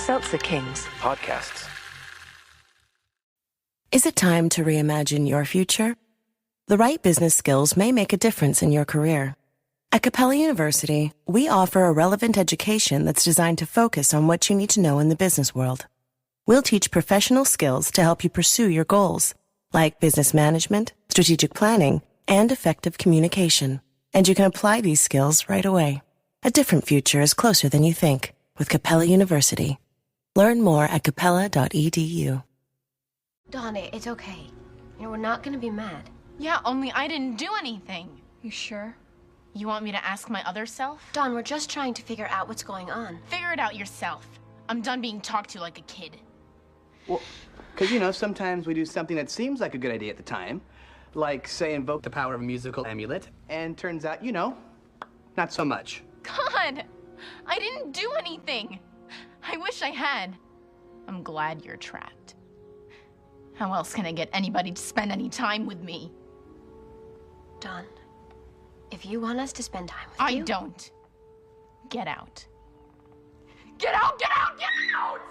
Seltzer Kings podcasts. Is it time to reimagine your future? The right business skills may make a difference in your career. At Capella University, we offer a relevant education that's designed to focus on what you need to know in the business world. We'll teach professional skills to help you pursue your goals, like business management, strategic planning, and effective communication. And you can apply these skills right away. A different future is closer than you think with Capella University. Learn more at capella.edu. Donna, it's okay. We're not gonna be mad. Yeah, only I didn't do anything. You sure? You want me to ask my other self? Don, we're just trying to figure out what's going on. Figure it out yourself. I'm done being talked to like a kid. Well, because, sometimes we do something that seems like a good idea at the time. Like, say, invoke the power of a musical amulet, and turns out, not so much. God! I didn't do anything! I wish I had. I'm glad you're trapped. How else can I get anybody to spend any time with me? Don, if you want us to spend time with you... I don't. Get out. Get out, get out, get out!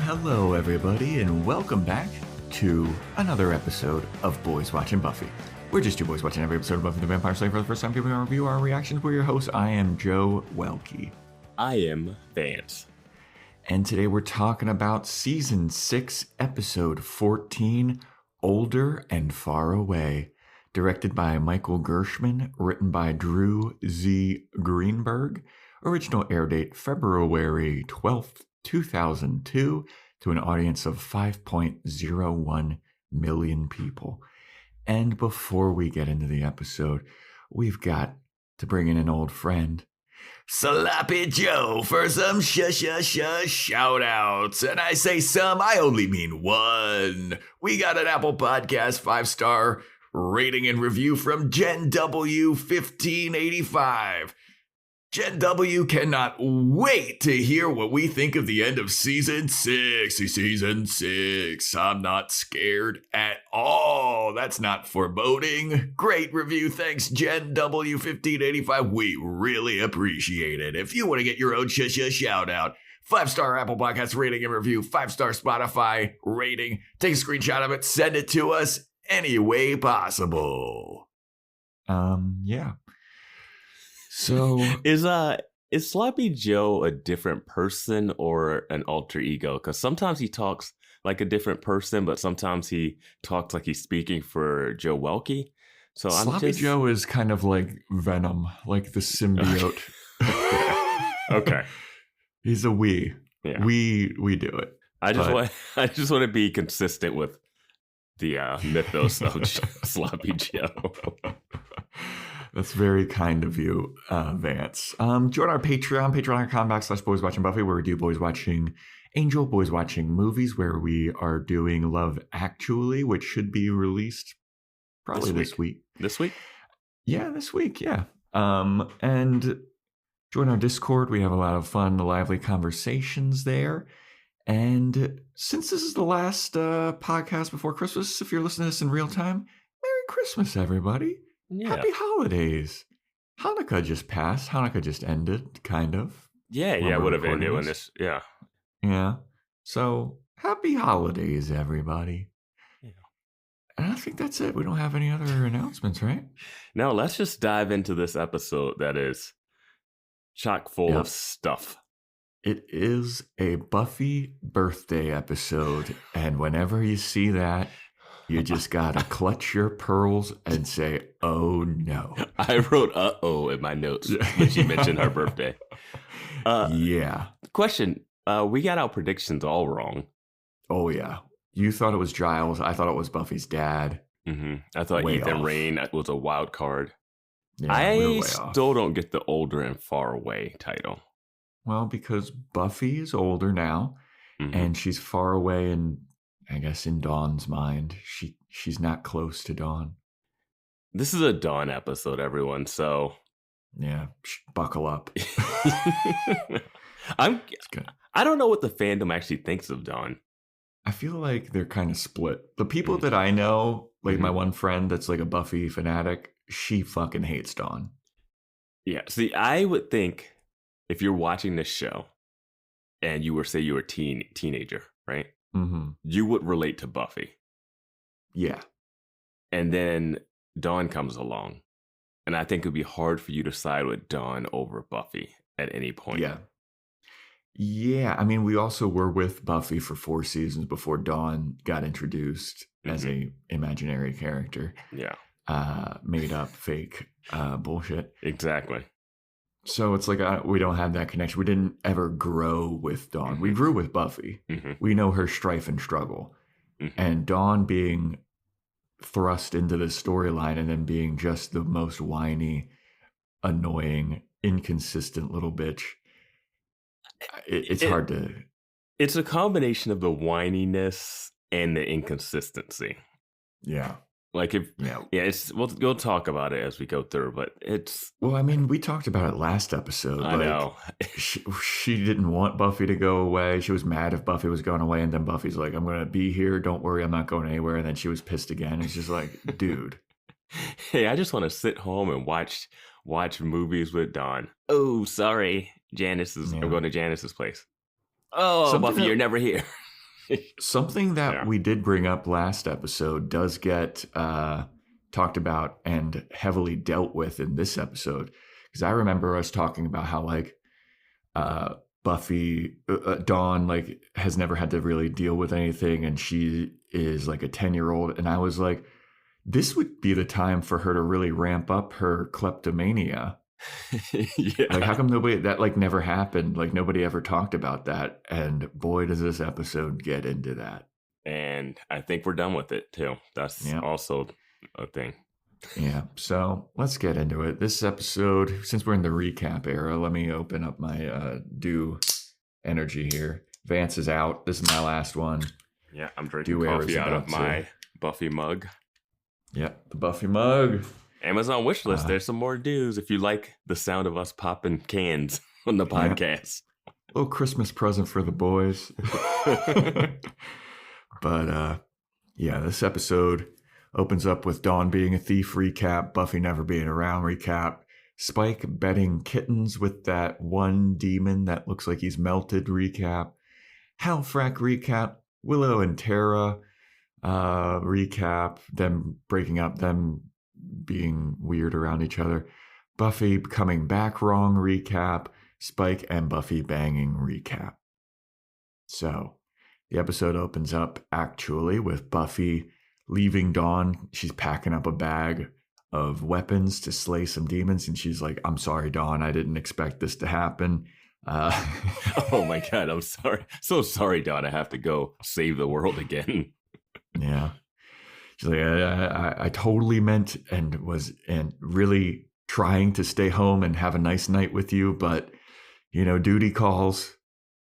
Hello, everybody, and welcome back to another episode of Boys Watching Buffy. We're just two boys watching every episode of Buffy the Vampire Slayer for the first time, giving our review, our reactions. We're your hosts. I am Joe Welke. I am Vance. And today we're talking about Season 6, Episode 14, Older and Far Away. Directed by Michael Gershman, written by Drew Z. Greenberg. Original air date February 12th, 2002, to an audience of 5.01 million people. And before we get into the episode, we've got to bring in an old friend, Sloppy Joe, for some shout-outs. And I say some, I only mean one. We got an Apple Podcast 5-star rating and review from Jen W. 1585. Jen W. cannot wait to hear what we think of the end of Season 6. Season 6. I'm not scared at all. That's not foreboding. Great review. Thanks, Jen W. 1585. We really appreciate it. If you want to get your own shout out, 5-star Apple Podcast rating and review, 5-star Spotify rating, take a screenshot of it, send it to us any way possible. Yeah. So is Sloppy Joe a different person or an alter ego? Because sometimes he talks like a different person, but sometimes he talks like he's speaking for Joe Welke. So Sloppy Joe is kind of like Venom, like the symbiote. Okay, he's a we. Yeah. We do it. I just want to be consistent with the mythos of Sloppy Joe. That's very kind of you, Vance. Join our Patreon, patreon.com/Boys Watching Buffy, where we do Boys Watching Angel, Boys Watching Movies, where we are doing Love Actually, which should be released probably this week. This week? Yeah, this week, yeah. And join our Discord. We have a lot of fun, lively conversations there. And since this is the last podcast before Christmas, if you're listening to this in real time, Merry Christmas, everybody. Yeah. Happy holidays. Hanukkah just passed. Hanukkah just ended, kind of. Yeah, would have ended when this, yeah. Yeah. So, happy holidays, everybody. Yeah. And I think that's it. We don't have any other announcements, right? No, let's just dive into this episode that is chock full of stuff. It is a Buffy birthday episode, and whenever you see that, you just gotta clutch your pearls and say, oh no. I wrote uh-oh in my notes when she mentioned her birthday. Yeah. Question, we got our predictions all wrong. Oh yeah. You thought it was Giles. I thought it was Buffy's dad. Mm-hmm. I thought Ethan Rain was a wild card. Yeah, I still don't get the older and far away title. Well, because Buffy is older now, and she's far away and I guess in Dawn's mind, she's not close to Dawn. This is a Dawn episode, everyone, so Yeah, buckle up. I don't know what the fandom actually thinks of Dawn. I feel like they're kind of split. The people that I know, like my one friend that's like a Buffy fanatic, she fucking hates Dawn. Yeah, see, I would think if you're watching this show and you were, say you were a teenager, right? Mm-hmm. You would relate to Buffy. Yeah. And then Dawn comes along. And I think it would be hard for you to side with Dawn over Buffy at any point. Yeah. Yeah. I mean, we also were with Buffy for 4 seasons before Dawn got introduced as a imaginary character. Yeah. Made up fake bullshit. Exactly. So it's like we don't have that connection. We didn't ever grow with Dawn. We grew with Buffy. We know her strife and struggle. And Dawn being thrust into this storyline and then being just the most whiny, annoying, inconsistent little bitch. It's hard to... It's a combination of the whininess and the inconsistency. Yeah. Like we'll talk about it as we go through, but it's... Well, I mean, we talked about it last episode. I know. she didn't want Buffy to go away. She was mad if Buffy was going away, and then Buffy's like, I'm going to be here. Don't worry, I'm not going anywhere. And then she was pissed again. It's just like, dude. Hey, I just want to sit home and watch movies with Dawn. Oh, sorry. I'm going to Janice's place. Oh, Buffy, you're never here. Something that we did bring up last episode does get talked about and heavily dealt with in this episode. Because I remember us talking about how like Buffy, Dawn, like has never had to really deal with anything. And she is like a 10-year-old. And I was like, this would be the time for her to really ramp up her kleptomania. Yeah. Like, how come that like never happened? Like nobody ever talked about that. And boy, does this episode get into that. And I think we're done with it too. That's also a thing. Yeah. So let's get into it. This episode, since we're in the recap era, let me open up my due energy here. Vance is out. This is my last one. Yeah, I'm drinking coffee out of my Buffy mug. Yep, the Buffy mug. Amazon wish list. There's some more dues if you like the sound of us popping cans on the podcast. Little Christmas present for the boys. But this episode opens up with Dawn being a thief recap, Buffy never being around recap, Spike betting kittens with that one demon that looks like he's melted recap, Halfrack recap, Willow and Tara recap, them breaking up, them being weird around each other, Buffy coming back wrong recap, Spike and Buffy banging recap. So the episode opens up actually with Buffy leaving Dawn. She's packing up a bag of weapons to slay some demons, and she's like, I'm sorry, Dawn, I didn't expect this to happen. Oh my God, I'm sorry. So sorry, Dawn, I have to go save the world again. Yeah. She's like, I totally meant and was really trying to stay home and have a nice night with you, but duty calls,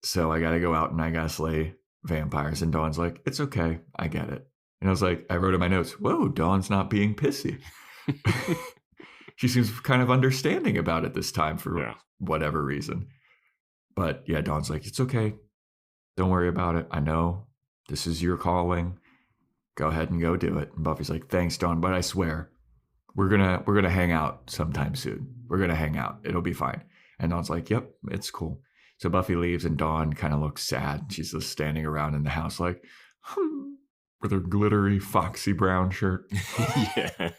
so I gotta go out and I gotta slay vampires. And Dawn's like, it's okay, I get it. And I was like, I wrote in my notes, whoa, Dawn's not being pissy. She seems kind of understanding about it this time for whatever reason. But yeah, Dawn's like, it's okay, don't worry about it. I know this is your calling. Go ahead and go do it. And Buffy's like, thanks, Dawn, but I swear we're gonna hang out sometime soon. We're gonna hang out. It'll be fine. And Dawn's like, yep, it's cool. So Buffy leaves and Dawn kind of looks sad. She's just standing around in the house like, with her glittery foxy brown shirt. Yeah.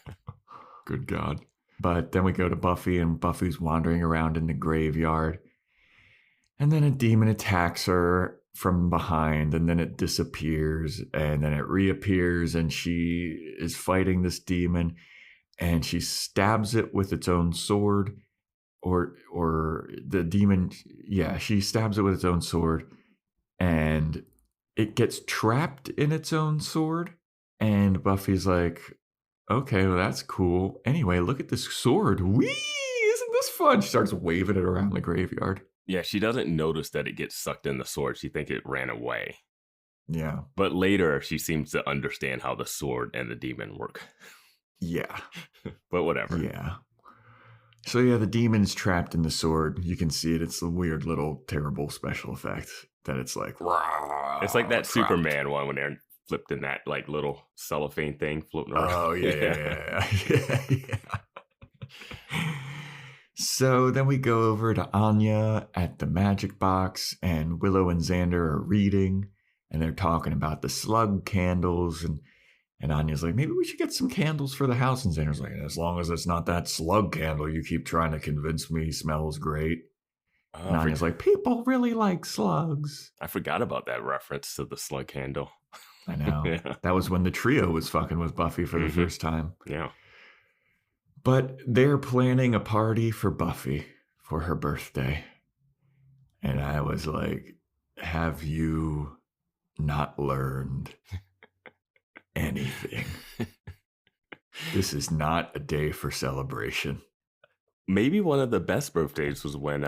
Good God. But then we go to Buffy and Buffy's wandering around in the graveyard. And then a demon attacks her from behind, and then it disappears, and then it reappears, and she is fighting this demon, and she stabs it with its own sword, or the demon, she stabs it with its own sword, and it gets trapped in its own sword, and Buffy's like, okay, well, that's cool. Anyway, look at this sword. Whee! Isn't this fun? She starts waving it around the graveyard. Yeah, she doesn't notice that it gets sucked in the sword. She thinks it ran away. Yeah. But later, she seems to understand how the sword and the demon work. Yeah. But whatever. Yeah. So yeah, the demon's trapped in the sword. You can see it. It's a weird little terrible special effect that it's like. It's like that trapped. Superman one when they're flipped in that like little cellophane thing floating around. Oh yeah. So then we go over to Anya at the magic box, and Willow and Xander are reading, and they're talking about the slug candles, and Anya's like, maybe we should get some candles for the house. And Xander's like, as long as it's not that slug candle you keep trying to convince me smells great. And Anya's like, people really like slugs. I forgot about that reference to the slug candle. I know. Yeah. That was when the trio was fucking with Buffy for the first time. Yeah. But they're planning a party for Buffy for her birthday. And I was like, have you not learned anything? This is not a day for celebration. Maybe one of the best birthdays was when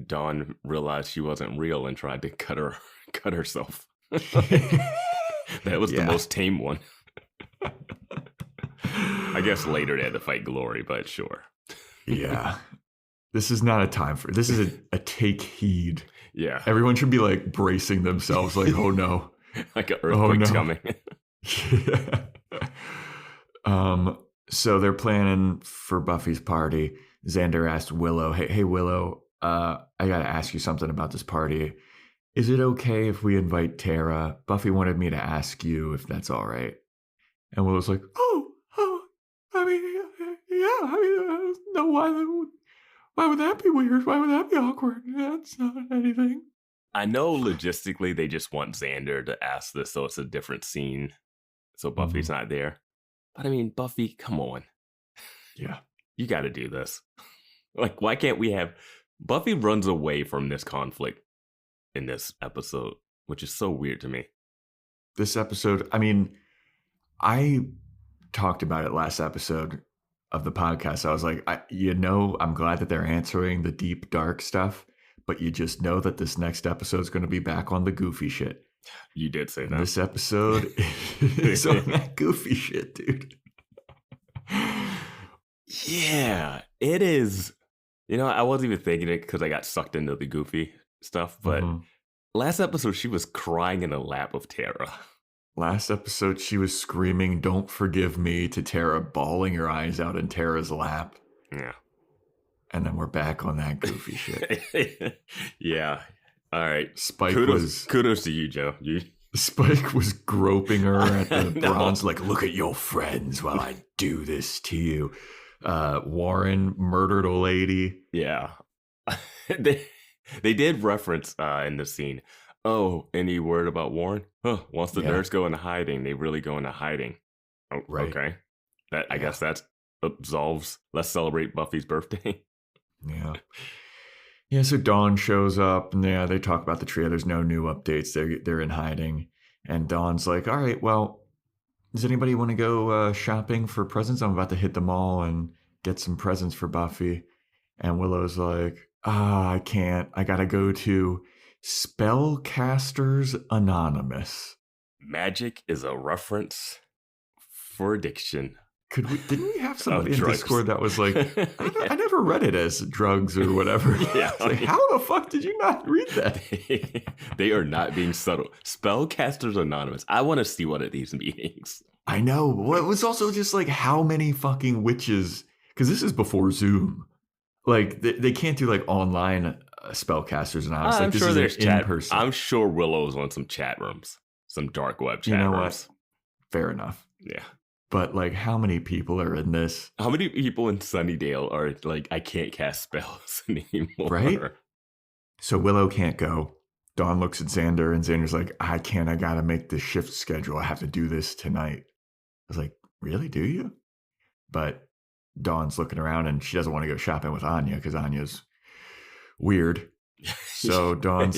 Dawn realized she wasn't real and tried to cut herself. That was the most tame one. I guess later they had to fight Glory, but sure. Yeah. This is not a time for this is a take heed. Yeah. Everyone should be like bracing themselves like, oh no. Like an earthquake's coming. So they're planning for Buffy's party. Xander asked Willow, hey Willow, I gotta ask you something about this party. Is it okay if we invite Tara? Buffy wanted me to ask you if that's all right. And Willow's like, I mean, no, why would that be weird? Why would that be awkward? That's not anything. I know logistically they just want Xander to ask this, so it's a different scene. So Buffy's not there. But I mean, Buffy, come on. Yeah. You got to do this. Like, why can't we have... Buffy runs away from this conflict in this episode, which is so weird to me. This episode, I mean, I talked about it last episode of the podcast. I was like, I'm glad that they're answering the deep, dark stuff, but you just know that this next episode is going to be back on the goofy shit. You did say that. This episode is on that goofy shit, dude. Yeah, it is. You know, I wasn't even thinking it because I got sucked into the goofy stuff, but last episode she was crying in the lap of Tara. Last episode she was screaming, "Don't forgive me," to Tara, bawling her eyes out in Tara's lap. Yeah. And then we're back on that goofy shit. Yeah. All right. Spike kudos to you, Joe. Spike was groping her at the bronze, like, look at your friends while I do this to you. Warren murdered a lady. Yeah. They did reference in the scene. Oh, any word about Warren? Huh, once the nurse go into hiding, they really go into hiding. Oh, right. Okay. I guess that absolves. Let's celebrate Buffy's birthday. Yeah. Yeah, so Dawn shows up, and they talk about the trio. There's no new updates. They're in hiding. And Dawn's like, all right, well, does anybody want to go shopping for presents? I'm about to hit the mall and get some presents for Buffy. And Willow's like, I can't. I got to go to Spellcasters Anonymous. Magic is a reference for addiction. Didn't we have somebody in Discord that was like, I never read it as drugs or whatever. Yeah. Like, how the fuck did you not read that? They are not being subtle. Spellcasters Anonymous. I want to see one of these meetings. I know. Well, it was also just like, how many fucking witches? Because this is before Zoom. Like, they can't do like online Spellcasters Anonymous. I'm like, this sure is there's in chat. person. I'm sure Willow's on some chat rooms, some dark web chat rooms. What? Fair enough. Yeah. But like, how many people are in this? How many people in Sunnydale are like, I can't cast spells anymore? Right? So Willow can't go. Dawn looks at Xander, and Xander's like, I can't. I got to make the shift schedule. I have to do this tonight. I was like, really? Do you? But Dawn's looking around, and she doesn't want to go shopping with Anya because Anya's weird. So Dawn's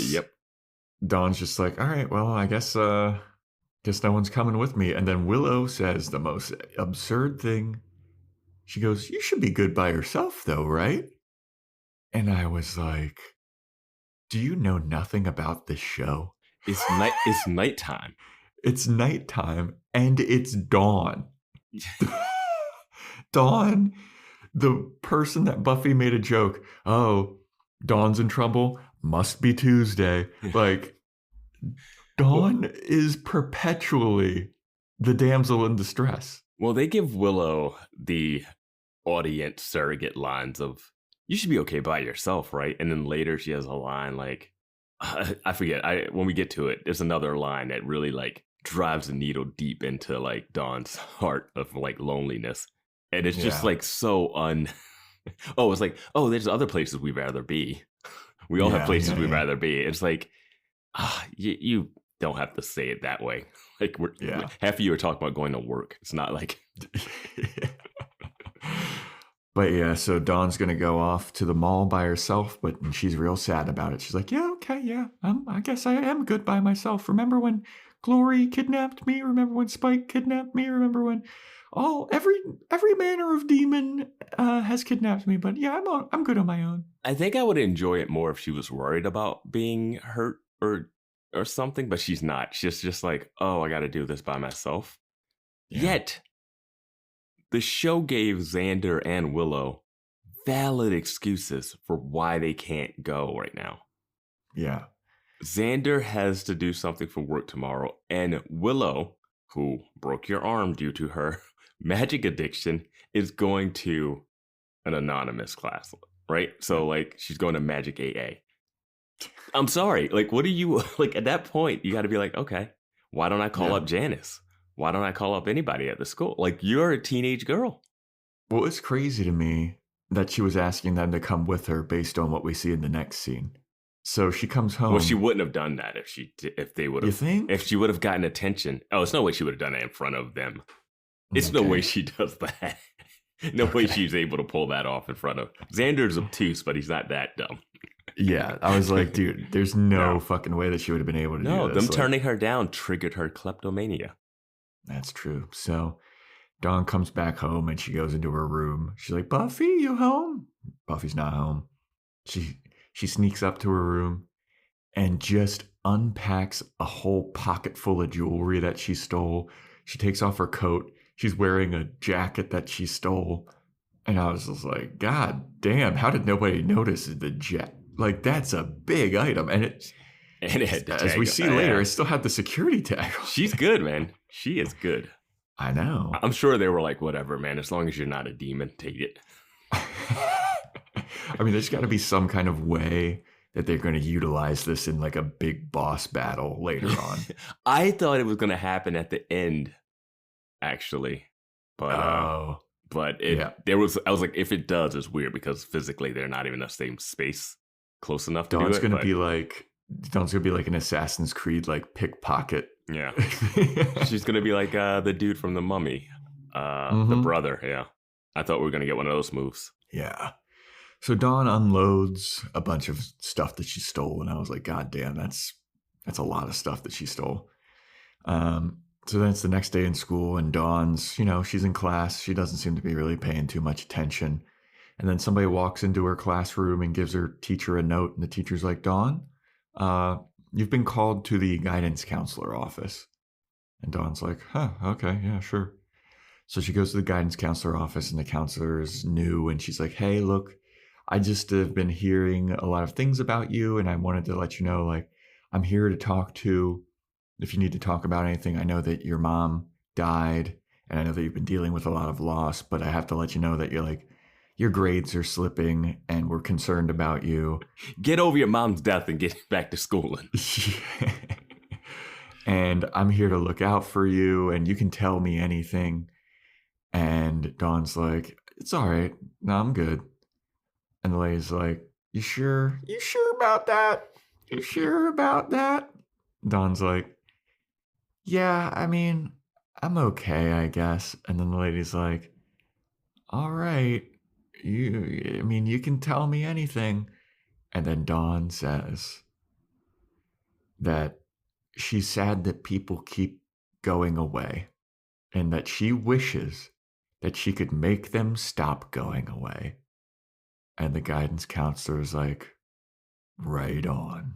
just like, all right, well, I guess no one's coming with me. And then Willow says the most absurd thing. She goes, you should be good by yourself, though, right? And I was like, do you know nothing about this show? It's nighttime. It's nighttime, and it's dawn. Dawn, the person that Buffy made a joke, oh, Dawn's in trouble, must be Tuesday. Like, Dawn is perpetually the damsel in distress. Well, they give Willow the audience surrogate lines of, you should be okay by yourself, right? And then later she has a line like, I forget, when we get to it, there's another line that really like drives the needle deep into like Dawn's heart of like loneliness. And it's just like so it's like, oh, there's other places we'd rather be. We all have places we'd rather be. It's like, you don't have to say it that way. Like half of you are talking about going to work. It's not like. But yeah, so Dawn's gonna go off to the mall by herself, but she's real sad about it. She's like, yeah, okay, yeah, I guess I am good by myself. Remember when Glory kidnapped me? Remember when Spike kidnapped me? Remember when every manner of demon has kidnapped me? But yeah, I'm good on my own. I think I would enjoy it more if she was worried about being hurt or something, but she's not. She's just like, oh, I got to do this by myself. Yeah. Yet, the show gave Xander and Willow valid excuses for why they can't go right now. Yeah. Xander has to do something for work tomorrow, and Willow, who broke your arm due to her magic addiction, is going to an anonymous class, right? So, like, she's going to Magic AA. I'm sorry. Like, what do you, like, at that point, you got to be like, okay, why don't I call up Janice? Why don't I call up anybody at the school? Like, you're a teenage girl. Well, it's crazy to me that she was asking them to come with her based on what we see in the next scene. So she comes home. Well, she wouldn't have done that if they would have. You think? If she would have gotten attention. Oh, it's no way she would have done it in front of them. It's no way she does that. No way she's able to pull that off in front of. Xander's obtuse, but he's not that dumb. Yeah, I was like, dude, there's no fucking way that she would have been able to do this. No, them turning her down triggered her kleptomania. That's true. So Dawn comes back home and she goes into her room. She's like, Buffy, you home? Buffy's not home. She sneaks up to her room and just unpacks a whole pocket full of jewelry that she stole. She takes off her coat. She's wearing a jacket that she stole. And I was just like, God damn, how did nobody notice the jet? Like, that's a big item. And it had as we see later, it still had the security tag. She's good, man. She is good. I know. I'm sure they were like, whatever, man. As long as you're not a demon, take it. I mean, there's got to be some kind of way that they're going to utilize this in like a big boss battle later on. I thought it was going to happen at the end, actually. But I was like, if it does, it's weird because physically they're not even in the same space close enough to do it. Dawn's gonna be like an Assassin's Creed like pickpocket. Yeah. She's gonna be like the dude from The Mummy. The brother, yeah. I thought we were gonna get one of those moves. Yeah. So Dawn unloads a bunch of stuff that she stole, and I was like, God damn, that's a lot of stuff that she stole. So then it's the next day in school, and Dawn's, she's in class. She doesn't seem to be really paying too much attention. And then somebody walks into her classroom and gives her teacher a note, and the teacher's like, Dawn, you've been called to the guidance counselor office. And Dawn's like, huh, okay, yeah, sure. So she goes to the guidance counselor office, and the counselor is new, and she's like, hey, look, I just have been hearing a lot of things about you, and I wanted to let you know, like, I'm here to talk to, if you need to talk about anything. I know that your mom died, and I know that you've been dealing with a lot of loss, but I have to let you know that your grades are slipping, and we're concerned about you. Get over your mom's death and get back to schooling. And I'm here to look out for you, and you can tell me anything. And Dawn's like, it's all right. No, I'm good. And the lady's like, you sure? You sure about that? You sure about that? Dawn's like, yeah, I mean, I'm okay, I guess. And then the lady's like, all right. You can tell me anything. And then Dawn says that she's sad that people keep going away and that she wishes that she could make them stop going away. And the guidance counselor is like, right on.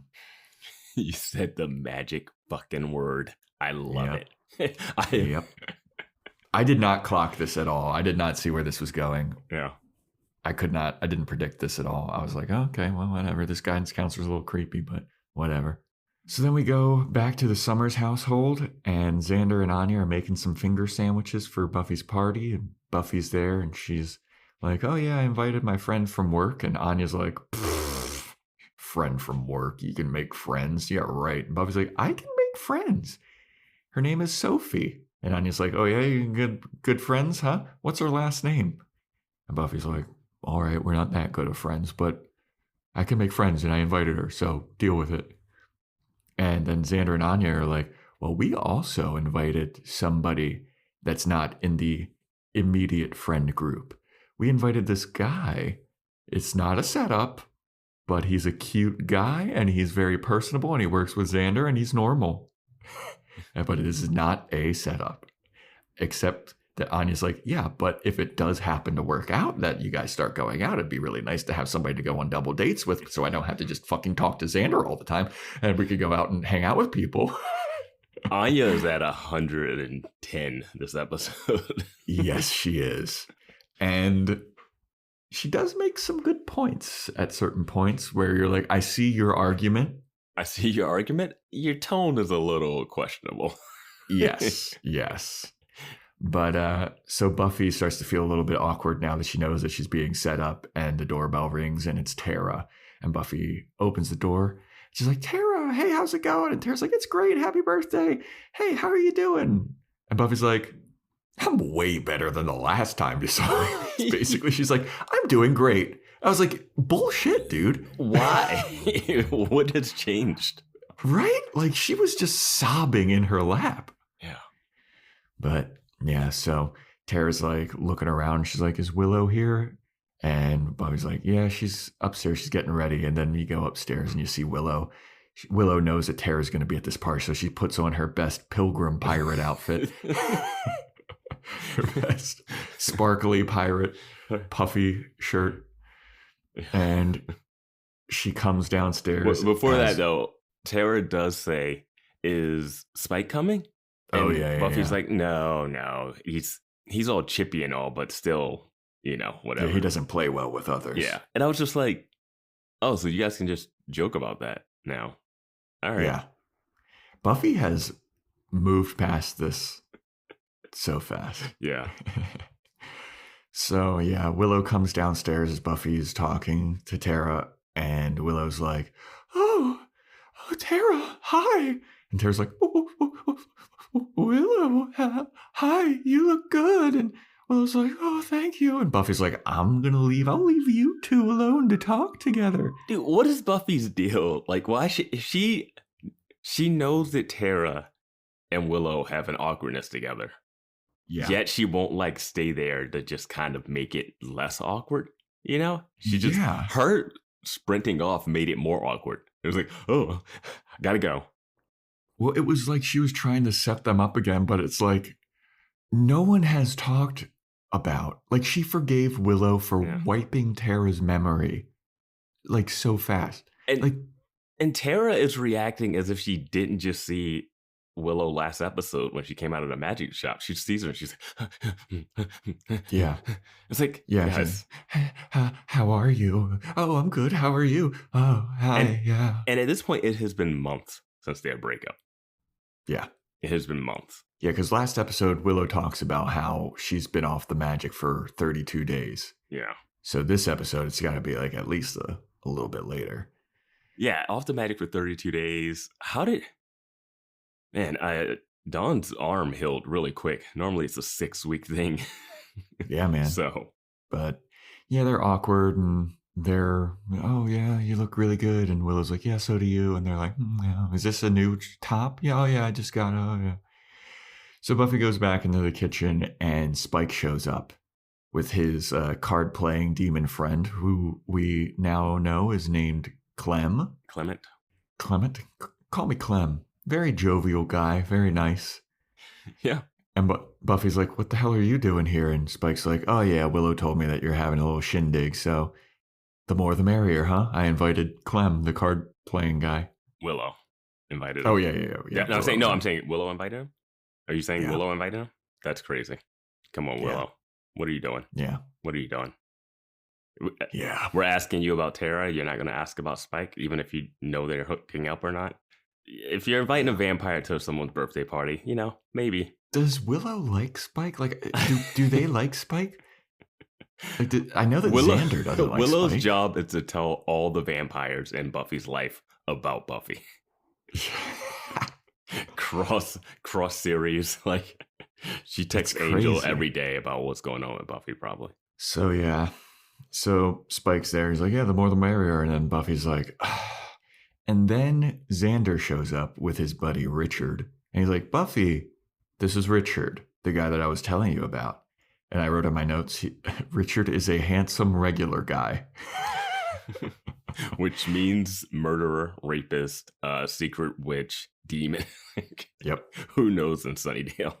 You said the magic fucking word. I love it. Yep. I did not clock this at all. I did not see where this was going. Yeah. I didn't predict this at all. I was like, oh, okay, well, whatever. This guidance counselor's a little creepy, but whatever. So then we go back to the Summers household, and Xander and Anya are making some finger sandwiches for Buffy's party, and Buffy's there, and she's like, oh yeah, I invited my friend from work, and Anya's like, friend from work? You can make friends? Yeah, right. And Buffy's like, I can make friends. Her name is Sophie. And Anya's like, oh yeah, you good friends, huh? What's her last name? And Buffy's like, all right, we're not that good of friends, but I can make friends, and I invited her, so deal with it. And then Xander and Anya are like, well, we also invited somebody that's not in the immediate friend group. We invited this guy. It's not a setup, but he's a cute guy, and he's very personable, and he works with Xander, and he's normal. But this is not a setup, except that Anya's like, yeah, but if it does happen to work out that you guys start going out, it'd be really nice to have somebody to go on double dates with, so I don't have to just fucking talk to Xander all the time, and we could go out and hang out with people. Anya is at 110 this episode. Yes, she is. And she does make some good points at certain points where you're like, I see your argument. I see your argument. Your tone is a little questionable. Yes. But so Buffy starts to feel a little bit awkward now that she knows that she's being set up, and the doorbell rings, and it's Tara. And Buffy opens the door. She's like, Tara, hey, how's it going? And Tara's like, it's great. Happy birthday. Hey, how are you doing? And Buffy's like, I'm way better than the last time you saw me. Basically, she's like, I'm doing great. I was like, bullshit, dude. Why? What has changed? Right? Like, she was just sobbing in her lap. Yeah. But yeah, so Tara's like looking around. She's like, is Willow here? And Buffy's like, yeah, she's upstairs. She's getting ready. And then you go upstairs and you see Willow. Willow knows that Tara's going to be at this party, so she puts on her best pilgrim pirate outfit. Her best sparkly pirate puffy shirt. And she comes downstairs. Before that, though, Tara does say, is Spike coming? And Buffy's like, no. He's all chippy and all, but still, whatever. Yeah, he doesn't play well with others. Yeah. And I was just like, oh, so you guys can just joke about that now. All right. Yeah. Buffy has moved past this so fast. Yeah. So, yeah, Willow comes downstairs as Buffy's talking to Tara, and Willow's like, oh, Tara, hi. And Tara's like, Willow, hi, you look good. And Willow's like, oh, thank you. And Buffy's like, I'm going to leave. I'll leave you two alone to talk together. Dude, what is Buffy's deal? Like, why she knows that Tara and Willow have an awkwardness together. Yeah. Yet she won't stay there to just kind of make it less awkward. She just, her sprinting off made it more awkward. It was like, oh, gotta go. Well, it was like she was trying to set them up again, but it's like no one has talked about, she forgave Willow for wiping Tara's memory so fast. And Tara is reacting as if she didn't just see Willow last episode when she came out of the magic shop. She sees her and she's like, yeah. It's like, yeah, guys. How are you? Oh, I'm good. How are you? Oh, hi. Yeah. And at this point, it has been months since their breakup. Yeah. It has been months. Yeah, because last episode, Willow talks about how she's been off the magic for 32 days. Yeah. So this episode, it's got to be at least a little bit later. Yeah, off the magic for 32 days. Dawn's arm healed really quick. Normally it's a 6-week thing. Yeah, man. But yeah, they're awkward and they're, oh yeah, you look really good. And Willow's like, yeah, so do you. And they're like, yeah, is this a new top? Yeah, oh yeah, I just got it. Oh yeah. So Buffy goes back into the kitchen and Spike shows up with his card playing demon friend, who we now know is named Clement. Call me Clem. Very jovial guy, very nice. Yeah. And Buffy's like, what the hell are you doing here? And Spike's like, oh yeah, Willow told me that you're having a little shindig, so the more the merrier, huh? I invited Clem, the card playing guy. Willow invited him. Oh yeah. No, I'm saying Willow invited him? Are you saying Willow invited him? That's crazy. Come on, Willow. What are you doing? Yeah. What are you doing? Yeah. We're asking you about Tara. You're not going to ask about Spike, even if you know they're hooking up or not. If you're inviting a vampire to someone's birthday party, maybe. Does Willow like Spike? Like, do they like Spike? Like, I know that Willow, Xander doesn't like Willow's Spike. job is to tell all the vampires in Buffy's life about Buffy. cross series. Like, she texts Angel every day about what's going on with Buffy, probably. So, yeah. So Spike's there. He's like, yeah, the more the merrier. And then Buffy's like, and then Xander shows up with his buddy Richard. And he's like, Buffy, this is Richard, the guy that I was telling you about. And I wrote in my notes, Richard is a handsome, regular guy. Which means murderer, rapist, secret witch, demon. Yep. Who knows in Sunnydale?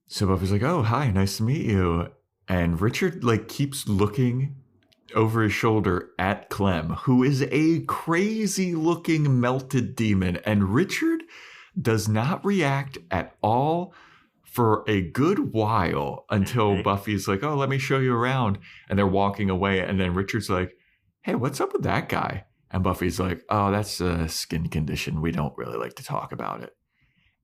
So Buffy's like, oh, hi, nice to meet you. And Richard keeps looking over his shoulder at Clem, who is a crazy looking melted demon. And Richard does not react at all for a good while until Buffy's like, oh, let me show you around. And they're walking away. And then Richard's like, hey, what's up with that guy? And Buffy's like, oh, that's a skin condition. We don't really like to talk about it.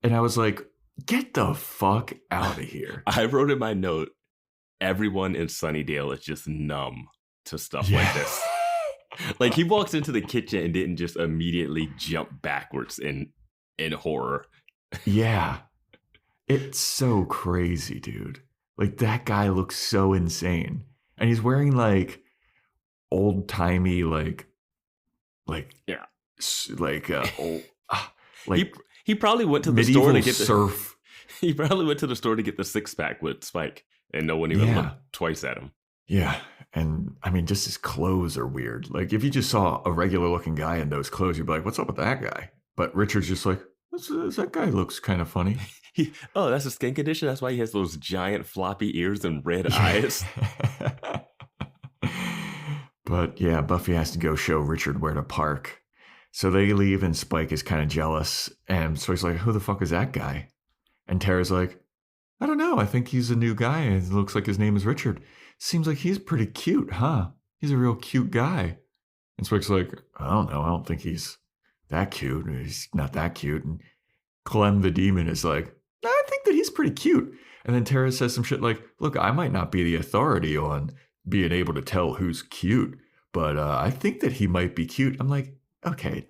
And I was like, get the fuck out of here. I wrote in my note, everyone in Sunnydale is just numb to stuff like this. Like, he walks into the kitchen and didn't just immediately jump backwards in horror. Yeah. It's so crazy, dude. Like, that guy looks so insane. And he's wearing old timey old he probably went to the store to get the surf. He probably went to the store to get the 6-pack with Spike, and no one even looked twice at him. Yeah. And I mean, just his clothes are weird. Like, if you just saw a regular looking guy in those clothes, you'd be like, what's up with that guy? But Richard's just like, that guy looks kind of funny. That's a skin condition. That's why he has those giant floppy ears and red eyes. But yeah, Buffy has to go show Richard where to park. So they leave and Spike is kind of jealous. And so he's like, who the fuck is that guy? And Tara's like, I don't know. I think he's a new guy. And it looks like his name is Richard. Seems like he's pretty cute, huh? He's a real cute guy. And Spike's like, I don't know. I don't think he's that cute. He's not that cute. And Clem the demon is like, I think that he's pretty cute. And then Tara says some shit like, look, I might not be the authority on being able to tell who's cute, but I think that he might be cute. I'm like, okay,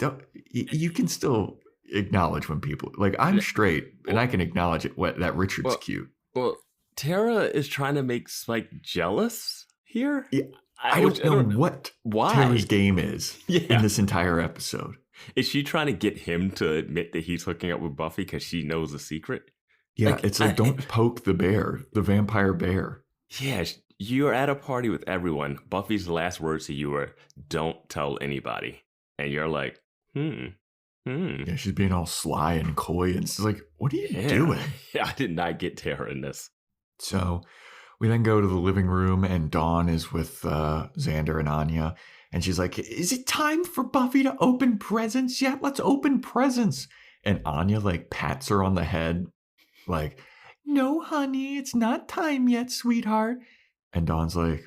you can still acknowledge when people, I'm straight and I can acknowledge that Richard's cute. Well, Tara is trying to make Spike jealous here? Yeah, I don't know why Tara's game is in this entire episode. Is she trying to get him to admit that he's hooking up with Buffy because she knows the secret? Yeah, it's like, don't poke the bear, the vampire bear. Yeah, you're at a party with everyone. Buffy's last words to you are, don't tell anybody. And you're like, Yeah, she's being all sly and coy. And it's like, what are you doing? Yeah, I did not get Tara in this. So we then go to the living room and Dawn is with Xander and Anya. And she's like, is it time for Buffy to open presents yet? Let's open presents. And Anya pats her on the head. Like, no, honey, it's not time yet, sweetheart. And Dawn's like,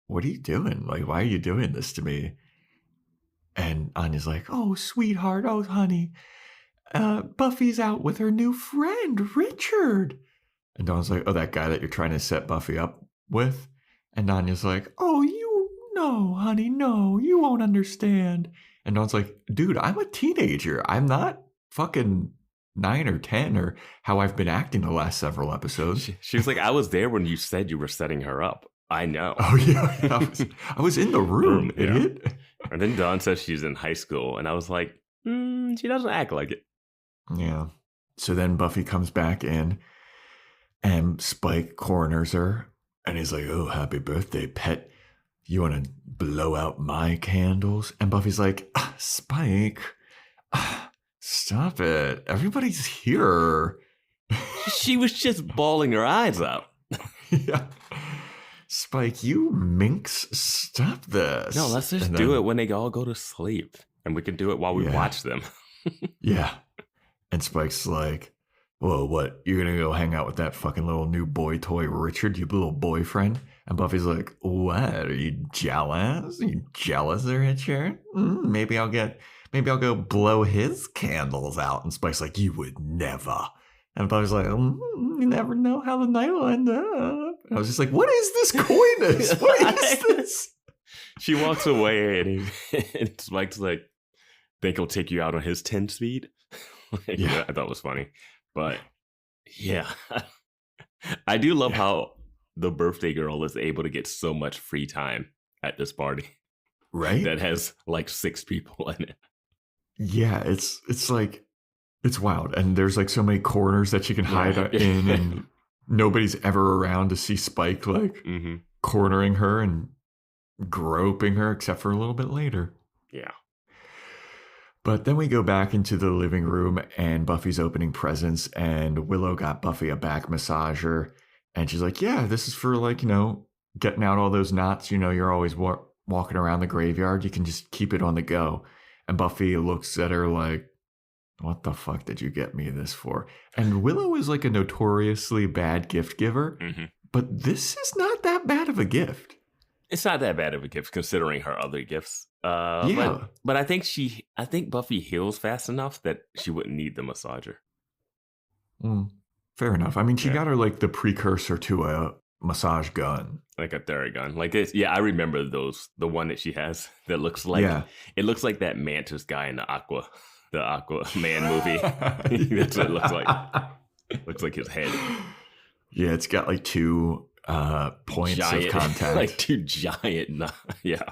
what are you doing? Like, why are you doing this to me? And Anya's like, oh, sweetheart, oh, honey, Buffy's out with her new friend, Richard. And Dawn's like, oh, that guy that you're trying to set Buffy up with? And Anya's like, oh, no, honey, no, you won't understand. And Dawn's like, dude, I'm a teenager. I'm not fucking 9 or 10 or how I've been acting the last several episodes. She was like, I was there when you said you were setting her up. I know. Oh, yeah. I was in the room, idiot. Yeah. And then Dawn says she's in high school. And I was like, she doesn't act like it. Yeah. So then Buffy comes back in and Spike corners her. And he's like, oh, happy birthday, pet. You want to blow out my candles? And Buffy's like, Spike, stop it. Everybody's here. She was just bawling her eyes out. Yeah. Spike, you minx, stop this. No, let's just do it when they all go to sleep. And we can do it while we watch them. Yeah. And Spike's like, whoa, what? You're going to go hang out with that fucking little new boy toy Richard, you little boyfriend? And Buffy's like, what? Are you jealous? Are you jealous of Richard? Maybe I'll go blow his candles out. And Spike's like, you would never. And Buffy's like, you never know how the night will end up. And I was just like, what is this coyness? What is this? She walks away and Spike's like, think he'll take you out on his 10 speed? Yeah, I thought it was funny. But yeah, I do love how the birthday girl is able to get so much free time at this party. Right? That has like 6 people in it. Yeah, it's like, it's wild. And there's like so many corners that she can hide in, and nobody's ever around to see Spike like cornering her and groping her, except for a little bit later. Yeah. But then we go back into the living room and Buffy's opening presents, and Willow got Buffy a back massager. And she's like, yeah, this is for like, getting out all those knots. You're always walking around the graveyard. You can just keep it on the go. And Buffy looks at her like, what the fuck did you get me this for? And Willow is like a notoriously bad gift giver. But this is not that bad of a gift. It's not that bad of a gift considering her other gifts. Yeah. But I think Buffy heals fast enough that she wouldn't need the massager. Fair enough. I mean, she got her like the precursor to a massage gun. Like a Theragun. Like this. Yeah, I remember those. The one that she has that looks like, it looks like that Mantis guy in the Aqua Man movie. That's what it looks like. Looks like his head. Yeah, it's got like 2 points of contact. Like 2 giant, yeah.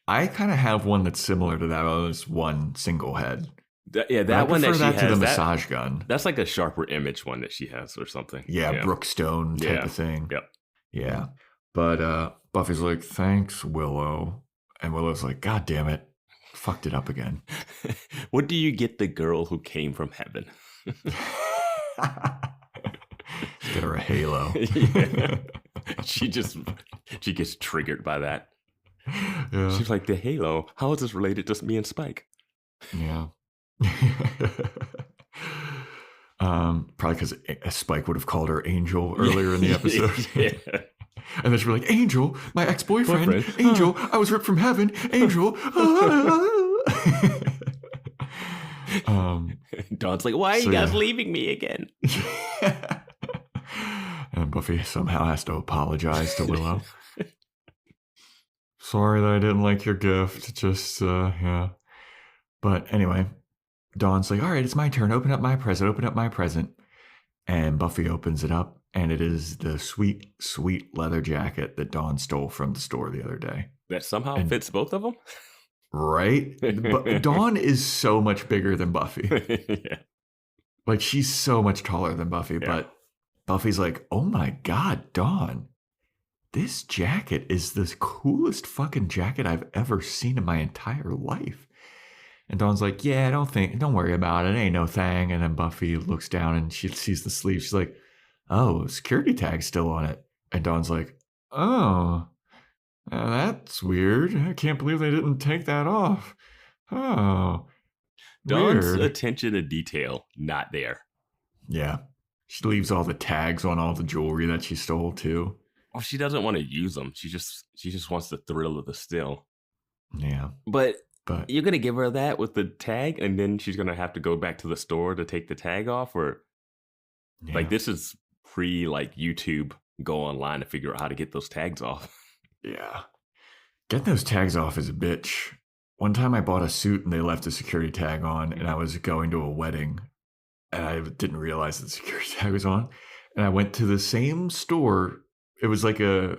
I kind of have one that's similar to that. It's one single head. That one that she has. To the massage gun. That's like a sharper image one that she has or something. Yeah, Brookstone type of thing. Yep. Yeah. But Buffy's like, thanks, Willow. And Willow's like, God damn it. Fucked it up again. What do you get the girl who came from heaven? Get her a halo. She gets triggered by that. Yeah. She's like, the halo? How is this related to me and Spike? Yeah. Probably because Spike would have called her Angel earlier in the episode. Yeah. And then she'd be like, Angel, my ex-boyfriend. Angel, I was ripped from heaven. Angel. Dawn's like, why are you guys leaving me again? And Buffy somehow has to apologize to Willow. Sorry that I didn't like your gift. Just, yeah. But anyway, Dawn's like, all right, it's my turn. Open up my present. And Buffy opens it up, and it is the sweet, sweet leather jacket that Dawn stole from the store the other day. That somehow fits both of them? Right? But Dawn is so much bigger than Buffy. Yeah. Like, she's so much taller than Buffy, but Buffy's like, oh my God, Dawn, this jacket is the coolest fucking jacket I've ever seen in my entire life. And Dawn's like, yeah, don't worry about it. It ain't no thing. And then Buffy looks down and she sees the sleeve. She's like, oh, security tag's still on it. And Dawn's like, oh, that's weird. I can't believe they didn't take that off. Oh, Dawn's weird. attention to detail, not there. Yeah. She leaves all the tags on all the jewelry that she stole too. Well, she doesn't want to use them. She just wants the thrill of the steal. Yeah. But you're going to give her that with the tag, and then she's going to have to go back to the store to take the tag off? Or like, this is pre like YouTube, go online to figure out how to get those tags off. Yeah. Getting those tags off is a bitch. One time I bought a suit and they left a security tag on, and I was going to a wedding and I didn't realize the security tag was on. And I went to the same store. It was like a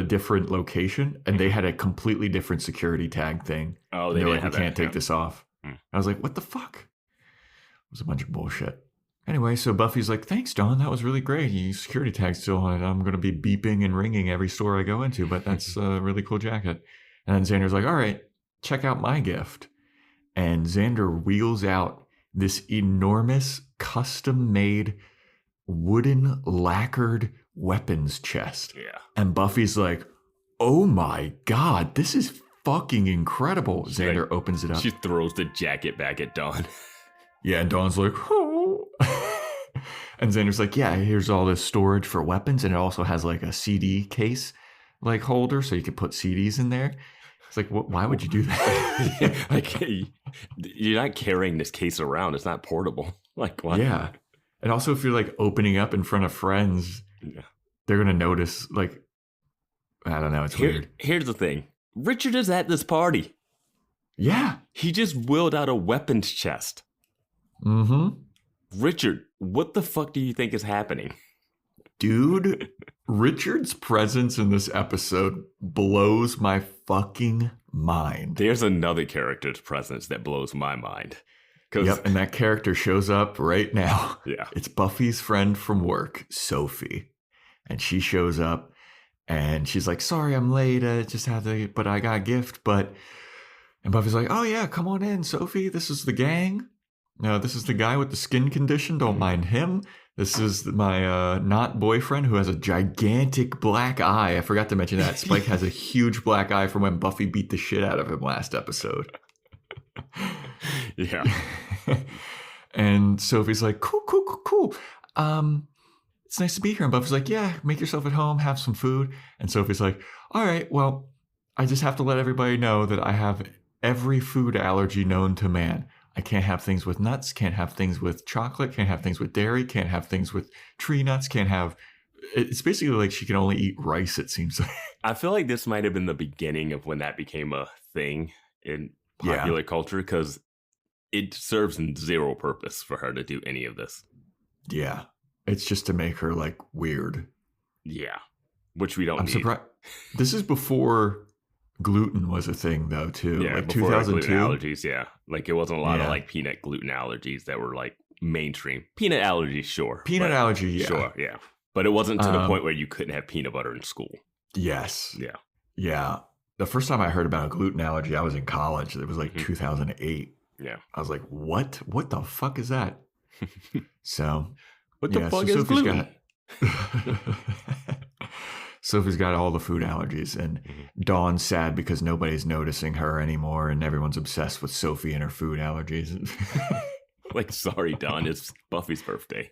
different location, and they had a completely different security tag thing. Oh, they're like, we can't take this off. I was like, what the fuck? It was a bunch of bullshit. Anyway, so Buffy's like, thanks, Dawn. That was really great. Your security tag's still on it. I'm going to be beeping and ringing every store I go into, but that's a really cool jacket. And then Xander's like, all right, check out my gift. And Xander wheels out this enormous custom-made wooden lacquered weapons chest. Yeah. And Buffy's like, oh my God, this is fucking incredible. Xander opens it up. She throws the jacket back at Dawn. Yeah, and Dawn's like, oh. And Xander's like, yeah, here's all this storage for weapons. And it also has like a CD case like holder so you can put CDs in there. It's like, why would you do that? Like, you're not carrying this case around. It's not portable. Like, what? Yeah. And also, if you're like opening up in front of friends, they're going to notice, like, I don't know. It's weird. Here's the thing. Richard is at this party. Yeah. He just wheeled out a weapons chest. Mm-hmm. Richard, what the fuck do you think is happening? Dude, Richard's presence in this episode blows my fucking mind. There's another character's presence that blows my mind. Yep, and that character shows up right now. Yeah. It's Buffy's friend from work, Sophie. And she shows up and she's like, sorry, I'm late. But I got a gift. And Buffy's like, oh yeah, come on in, Sophie. This is the gang. No, this is the guy with the skin condition. Don't mind him. This is my not boyfriend who has a gigantic black eye. I forgot to mention that. Spike has a huge black eye from when Buffy beat the shit out of him last episode. Yeah. And Sophie's like, cool. It's nice to be here. And Buffy's like, yeah, make yourself at home, have some food. And Sophie's like, all right, well, I just have to let everybody know that I have every food allergy known to man. I can't have things with nuts, can't have things with chocolate, can't have things with dairy, can't have things with tree nuts, can't have... It's basically like she can only eat rice, it seems like. I feel like this might have been the beginning of when that became a thing in popular culture, because it serves zero purpose for her to do any of this. Yeah. It's just to make her, like, weird. Yeah. Which we don't need. I'm surprised. This is before... gluten was a thing though too. Yeah, like before 2002 gluten allergies. Yeah, like it wasn't a lot of like peanut gluten allergies that were like mainstream. Peanut allergies, sure. Peanut allergy, yeah, sure, yeah. But it wasn't to the point where you couldn't have peanut butter in school. Yes. Yeah. The first time I heard about a gluten allergy, I was in college. It was like 2008. Yeah. I was like, what? What the fuck is that? So, what the fuck is gluten? Sophie's got all the food allergies, and Dawn's sad because nobody's noticing her anymore, and everyone's obsessed with Sophie and her food allergies. Like, sorry, Dawn, it's Buffy's birthday.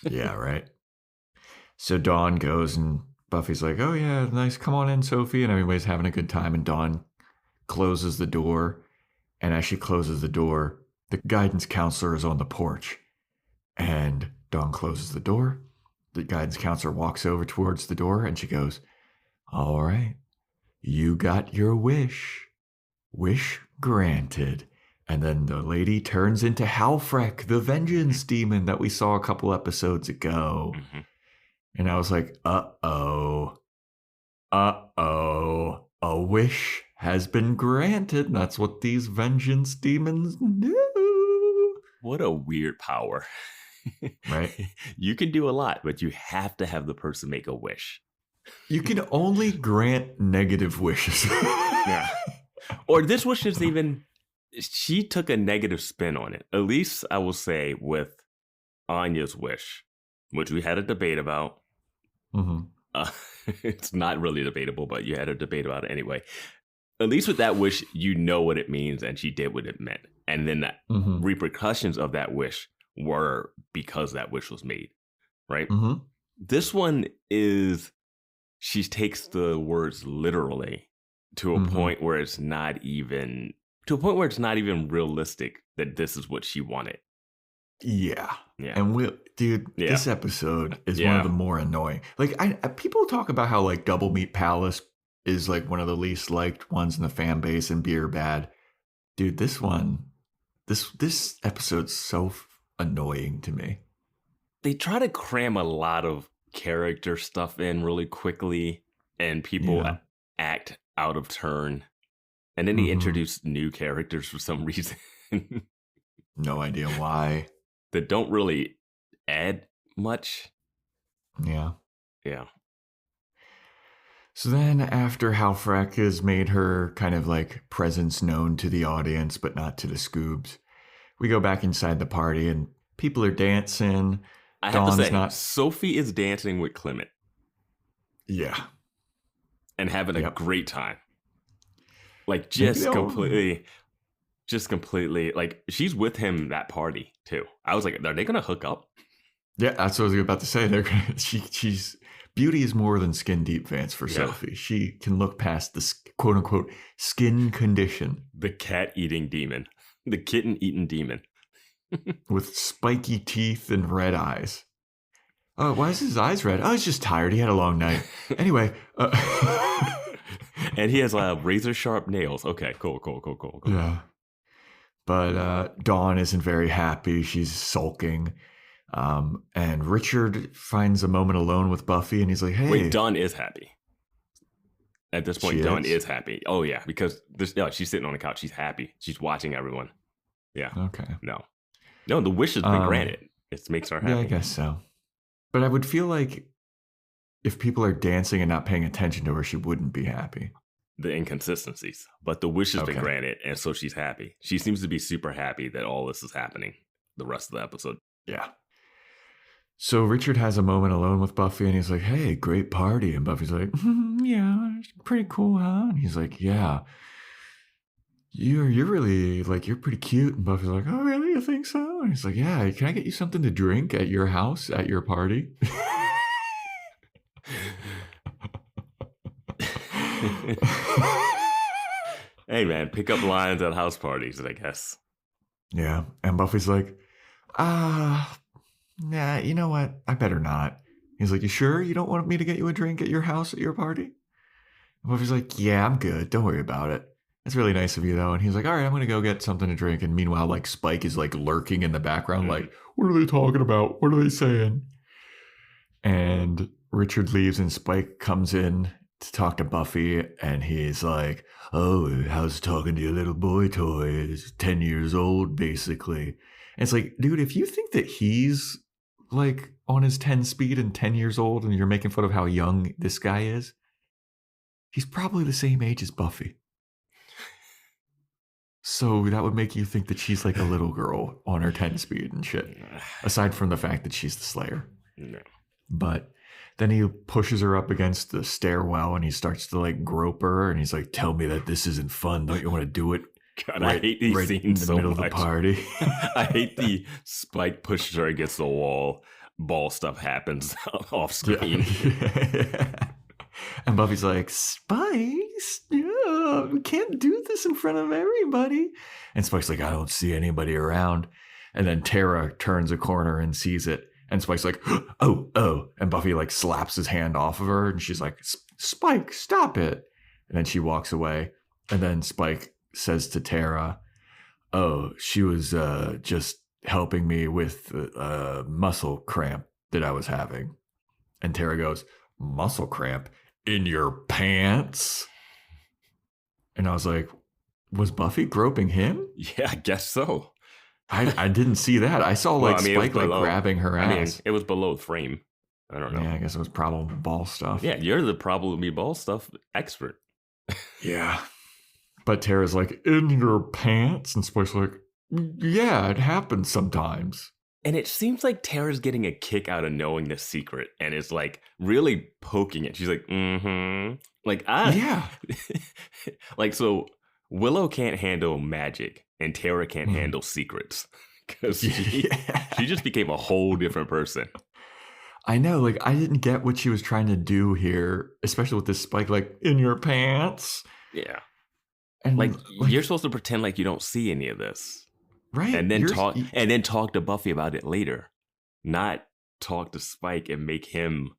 Yeah, right. So Dawn goes, and Buffy's like, oh yeah, nice, come on in, Sophie, and everybody's having a good time, and Dawn closes the door, and as she closes the door, the guidance counselor is on the porch, and Dawn closes the door. The guidance counselor walks over towards the door and she goes, all right, you got your wish. Wish granted. And then the lady turns into Halfrek, the vengeance demon that we saw a couple episodes ago. Mm-hmm. And I was like, uh-oh, a wish has been granted. That's what these vengeance demons do. What a weird power. Right? You can do a lot, but you have to have the person make a wish. You can only grant negative wishes. Yeah. Or this wish is even, she took a negative spin on it. At least I will say with Anya's wish, which we had a debate about. Mm-hmm. It's not really debatable, but you had a debate about it anyway. At least with that wish, you know what it means, and she did what it meant. And then the repercussions of that wish were because that wish was made, right? Mm-hmm. This one is, she takes the words literally to a point where it's not even realistic that this is what she wanted. Yeah. And this episode is one of the more annoying. Like, people talk about how like Double Meat Palace is like one of the least liked ones in the fan base and Beer Bad. Dude, this episode's so annoying to me. They try to cram a lot of character stuff in really quickly, and people act out of turn. And then they introduce new characters for some reason. No idea why. That don't really add much. Yeah. Yeah. So then after Halfrek has made her kind of like presence known to the audience, but not to the Scoobs, we go back inside the party and people are dancing. I have to say, Sophie is dancing with Clement. Yeah. And having a great time. Like, just completely, like, she's with him that party, too. I was like, are they going to hook up? Yeah, that's what I was about to say. She's beauty is more than skin deep, Vance, for Sophie. She can look past the quote unquote skin condition. The cat eating demon. The kitten eating demon. With spiky teeth and red eyes. Oh, why is his eyes red? Oh, he's just tired. He had a long night. Anyway. And he has razor sharp nails. Okay, cool. Yeah. But Dawn isn't very happy. She's sulking. And Richard finds a moment alone with Buffy, and he's like, hey. Wait, Dawn is happy. At this point, Dawn is happy. Oh, yeah, because she's sitting on the couch. She's happy. She's watching everyone. Yeah. Okay. No, the wish has been granted. It makes her happy. Yeah, I guess so. But I would feel like if people are dancing and not paying attention to her, she wouldn't be happy. The inconsistencies. But the wish has been granted, and so she's happy. She seems to be super happy that all this is happening the rest of the episode. Yeah. So Richard has a moment alone with Buffy, and he's like, hey, great party. And Buffy's like, yeah, pretty cool, huh? And he's like, yeah. You're really, like, you're pretty cute. And Buffy's like, oh, really? You think so? And he's like, yeah, can I get you something to drink at your house, at your party? Hey, man, pick up lines at house parties, I guess. Yeah. And Buffy's like, nah, you know what? I better not. He's like, you sure you don't want me to get you a drink at your house at your party? And Buffy's like, yeah, I'm good. Don't worry about it. That's really nice of you, though. And he's like, all right, I'm going to go get something to drink. And meanwhile, like, Spike is, like, lurking in the background, like, what are they talking about? What are they saying? And Richard leaves, and Spike comes in to talk to Buffy. And he's like, oh, how's talking to your little boy toy? He's 10 years old, basically. And it's like, dude, if you think that he's, like, on his 10 speed and 10 years old, and you're making fun of how young this guy is, he's probably the same age as Buffy. So that would make you think that she's like a little girl on her 10 speed and shit. Aside from the fact that she's the Slayer. No. But then he pushes her up against the stairwell and he starts to like grope her. And he's like, tell me that this isn't fun. Don't you want to do it? God, I hate these scenes so middle much. Of the party. I hate the Spike pushes her against the wall. Ball stuff happens off screen. Yeah. And Buffy's like, Spike, we can't do this in front of everybody. And Spike's like, I don't see anybody around. And then Tara turns a corner and sees it. And Spike's like, oh. And Buffy like slaps his hand off of her. And she's like, Spike, stop it. And then she walks away. And then Spike says to Tara, oh, she was just helping me with a muscle cramp that I was having. And Tara goes, muscle cramp? In your pants? And I was like, was Buffy groping him? Yeah, I guess so. I didn't see that. I saw Spike like grabbing her ass. I mean, it was below the frame. I don't know. Yeah, I guess it was probably ball stuff. Yeah, you're the probably ball stuff expert. Yeah. But Tara's like, in your pants? And Spike's like, yeah, it happens sometimes. And it seems like Tara's getting a kick out of knowing this secret and is like really poking it. She's like, Like, yeah. Like, so Willow can't handle magic and Tara can't handle secrets because she just became a whole different person. I know. Like, I didn't get what she was trying to do here, especially with this Spike, like, in your pants. Yeah. And like you're supposed to pretend like you don't see any of this. Right. And then talk to Buffy about it later. Not talk to Spike and make him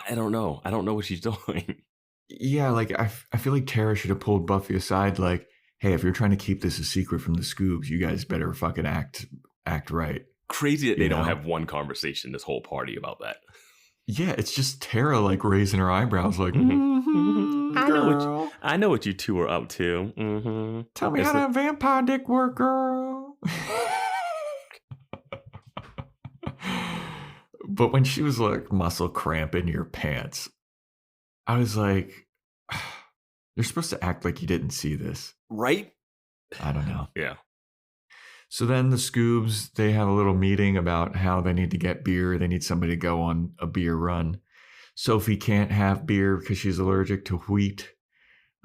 I don't know. I don't know what she's doing. Yeah, like I feel like Tara should have pulled Buffy aside like, hey, if you're trying to keep this a secret from the Scoobs, you guys better fucking act right. Crazy that they don't have one conversation this whole party about that. Yeah, it's just Tara like raising her eyebrows like, I know what you two are up to. Tell me how that vampire dick work, girl. But when she was like, muscle cramp in your pants, I was like, you're supposed to act like you didn't see this. Right? I don't know. Yeah. So then the Scoobs, they have a little meeting about how they need to get beer. They need somebody to go on a beer run. Sophie can't have beer because she's allergic to wheat.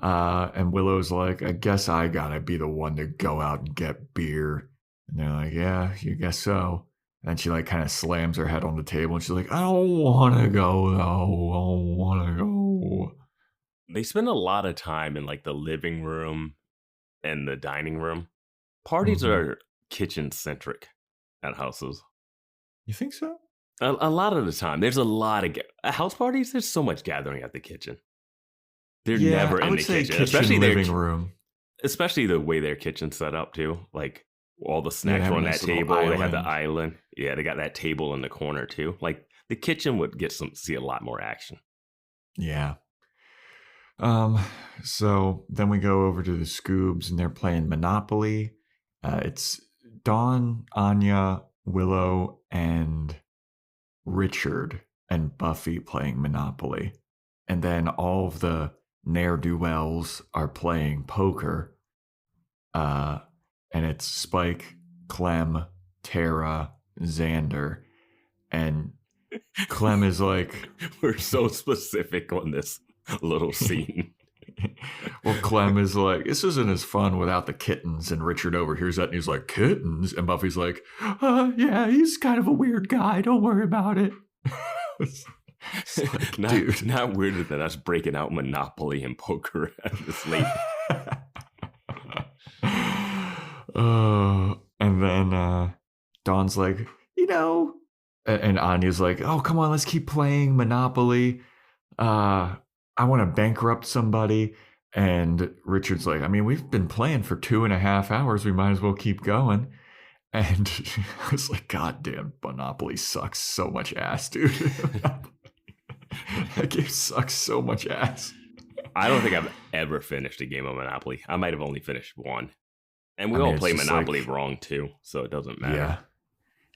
And Willow's like, I guess I gotta be the one to go out and get beer. And they're like, yeah, you guess so. And she like kind of slams her head on the table and she's like, I don't want to go though. I don't want to go. They spend a lot of time in like the living room and the dining room. Parties are kitchen centric at houses. You think so? A lot of the time. There's a lot of at house parties. There's so much gathering at the kitchen. They're never in the kitchen. Especially living room. Especially the way their kitchen's set up too. Like all the snacks are on that table. They have the island. Yeah, they got that table in the corner too. Like the kitchen would see a lot more action. Yeah. So then we go over to the Scoobs and they're playing Monopoly. It's Dawn, Anya, Willow, and Richard and Buffy playing Monopoly. And then all of the ne'er-do-wells are playing poker. And it's Spike, Clem, Tara, Xander. And Clem is like... We're so specific on this little scene. Well, Clem is like, this isn't as fun without the kittens. And Richard overhears that and he's like, kittens? And Buffy's like, yeah, he's kind of a weird guy. Don't worry about it. Like, not weirder than us breaking out Monopoly and poker at this late. And then Dawn's like, and Anya's like, oh, come on, let's keep playing Monopoly. I want to bankrupt somebody. And Richard's like, I mean, we've been playing for 2.5 hours. We might as well keep going. And I was like, God damn, Monopoly sucks so much ass, dude. That game sucks so much ass. I don't think I've ever finished a game of Monopoly. I might have only finished one. And we all play Monopoly wrong too, so it doesn't matter. Yeah.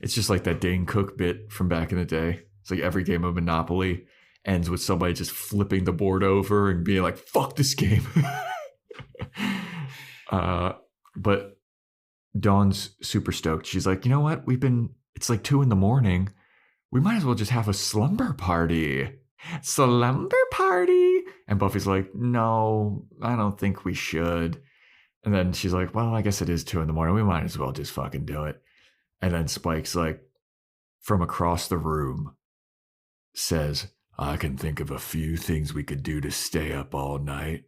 It's just like that Dane Cook bit from back in the day. It's like every game of Monopoly ends with somebody just flipping the board over and being like, fuck this game. But Dawn's super stoked. She's like, you know what? It's like 2 a.m. We might as well just have a slumber party. Slumber party? And Buffy's like, no, I don't think we should. And then she's like, well, I guess it is 2 a.m. We might as well just fucking do it. And then Spike's like, from across the room, says, I can think of a few things we could do to stay up all night.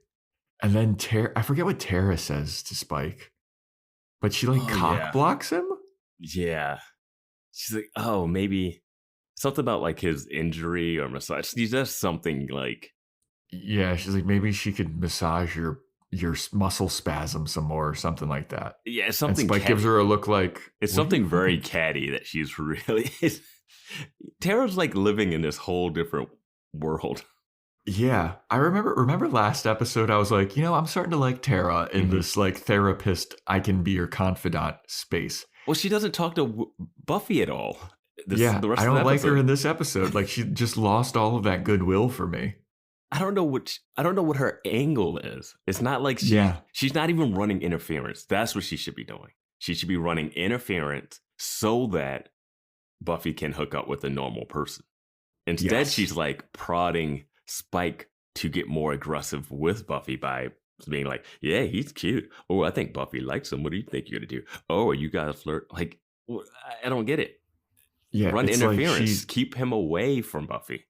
And then I forget what Tara says to Spike, but she cock blocks him. Yeah. She's like, oh, maybe something about like his injury or massage. She does something like. Yeah. She's like, maybe she could massage your muscle spasm some more or something like that. Yeah. It's something. And Spike gives her a look like. It's something very catty that she's really. Tara's like living in this whole different world. Yeah. I remember last episode, I was like, I'm starting to like Tara in this like therapist, I can be your confidant space. Well, she doesn't talk to Buffy at all. I don't like her in this episode. Like she just lost all of that goodwill for me. I don't know what her angle is. It's not like she's not even running interference. That's what she should be doing. She should be running interference so that Buffy can hook up with a normal person. Instead, she's like prodding Spike to get more aggressive with Buffy by being like, yeah, he's cute. Oh, I think Buffy likes him. What do you think you're going to do? Oh, are you guys flirt? Like, I don't get it. Yeah, run interference. Keep him away from Buffy.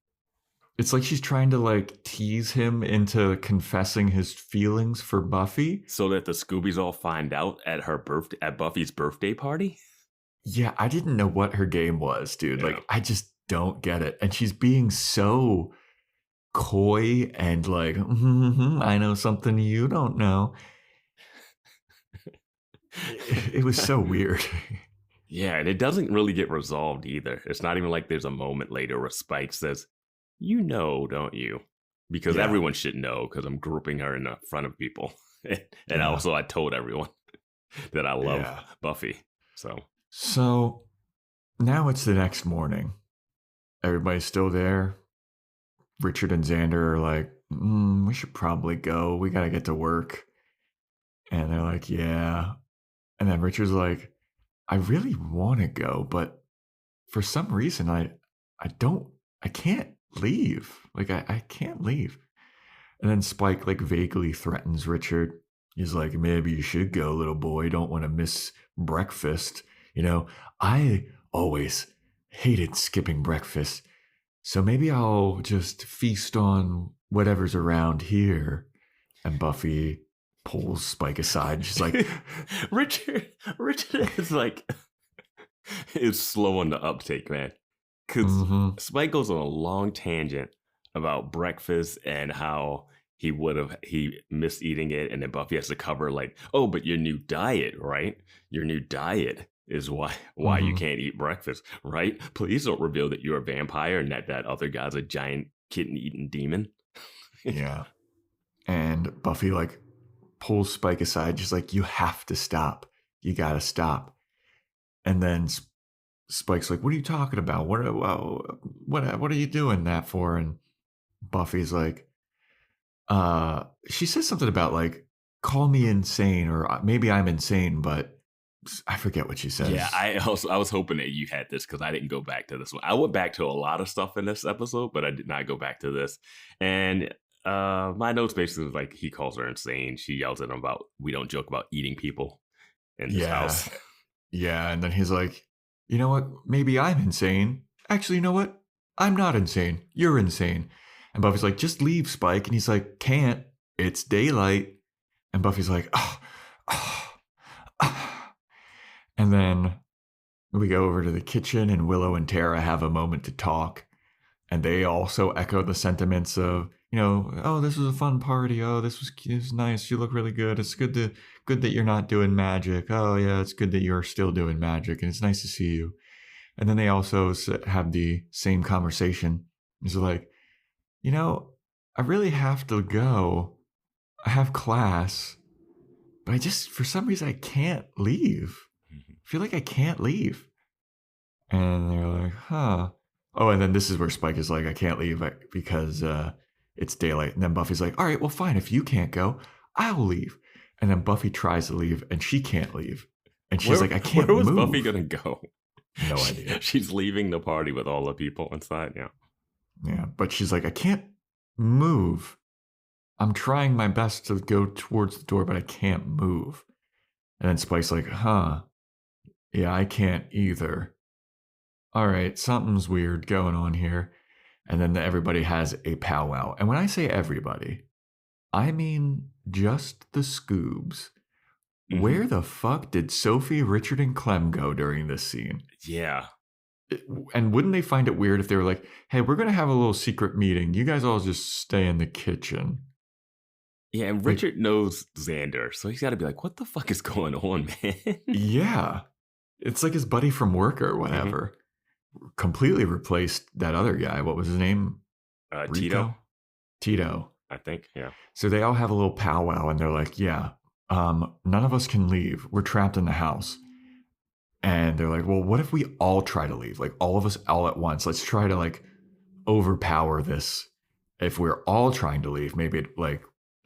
It's like she's trying to like tease him into confessing his feelings for Buffy. So that the Scoobies all find out at Buffy's birthday party? Yeah, I didn't know what her game was, dude. Yeah. Like, I just don't get it. And she's being so coy and like, I know something you don't know. It was so weird. Yeah, and it doesn't really get resolved either. It's not even like there's a moment later where Spike says, you know, don't you? Because everyone should know because I'm grouping her in the front of people. And also I told everyone that I love Buffy. So now it's the next morning. Everybody's still there. Richard and Xander are like, we should probably go. We got to get to work. And they're like, yeah. And then Richard's like, I really want to go, but for some reason, I can't leave. Like, I can't leave. And then Spike like vaguely threatens Richard. He's like, maybe you should go, little boy. Don't want to miss breakfast. I always hated skipping breakfast. So maybe I'll just feast on whatever's around here. And Buffy pulls Spike aside. She's like, Richard is like, is slow on the uptake, man. Because Spike goes on a long tangent about breakfast and how he missed eating it. And then Buffy has to cover like, oh, but your new diet, right? Your new diet is why you can't eat breakfast, right? Please don't reveal that you're a vampire and that other guy's a giant kitten-eating demon. Yeah. And Buffy like pulls Spike aside. She's like, you have to stop. You got to stop. And then Spike's like, what are you talking about? What are you doing that for? And Buffy's like, she says something about like, call me insane, or maybe I'm insane, but I forget what she says. Yeah, I was hoping that you had this because I didn't go back to this one. I went back to a lot of stuff in this episode, but I did not go back to this. And my notes basically was like, he calls her insane. She yells at him about, we don't joke about eating people in this house. Yeah, and then he's like, you know what? Maybe I'm insane. Actually, you know what? I'm not insane. You're insane. And Buffy's like, just leave, Spike. And he's like, can't. It's daylight. And Buffy's like, And then we go over to the kitchen and Willow and Tara have a moment to talk. And they also echo the sentiments of, you know, oh, this was a fun party. Oh, this was nice. You look really good. It's good that you're not doing magic. Oh, yeah, it's good that you're still doing magic. And it's nice to see you. And then they also have the same conversation. It's like, you know, I really have to go. I have class. But I just, for some reason, I can't leave. I feel like I can't leave. And they're like, huh. Oh, and then this is where Spike is like, I can't leave because it's daylight. And then Buffy's like, all right, well, fine. If you can't go, I'll leave. And then Buffy tries to leave and she can't leave. And she's like, I can't move. Where was Buffy going to go? No idea. She's leaving the party with all the people inside. Yeah. Yeah. But she's like, I can't move. I'm trying my best to go towards the door, but I can't move. And then Spike's like, huh. Yeah, I can't either. All right, something's weird going on here. And then everybody has a powwow. And when I say everybody, I mean just the Scoobs. Mm-hmm. Where the fuck did Sophie, Richard, and Clem go during this scene? Yeah. And wouldn't they find it weird if they were like, hey, we're going to have a little secret meeting. You guys all just stay in the kitchen. Yeah, and Richard knows Xander, so he's got to be like, what the fuck is going on, man? Yeah. It's like his buddy from work or whatever. Mm-hmm. Completely replaced that other guy. What was his name? Tito. Tito. I think, yeah. So they all have a little powwow and they're like, yeah, none of us can leave. We're trapped in the house. And they're like, well, what if we all try to leave? Like all of us all at once. Let's try to like overpower this. If we're all trying to leave, maybe it like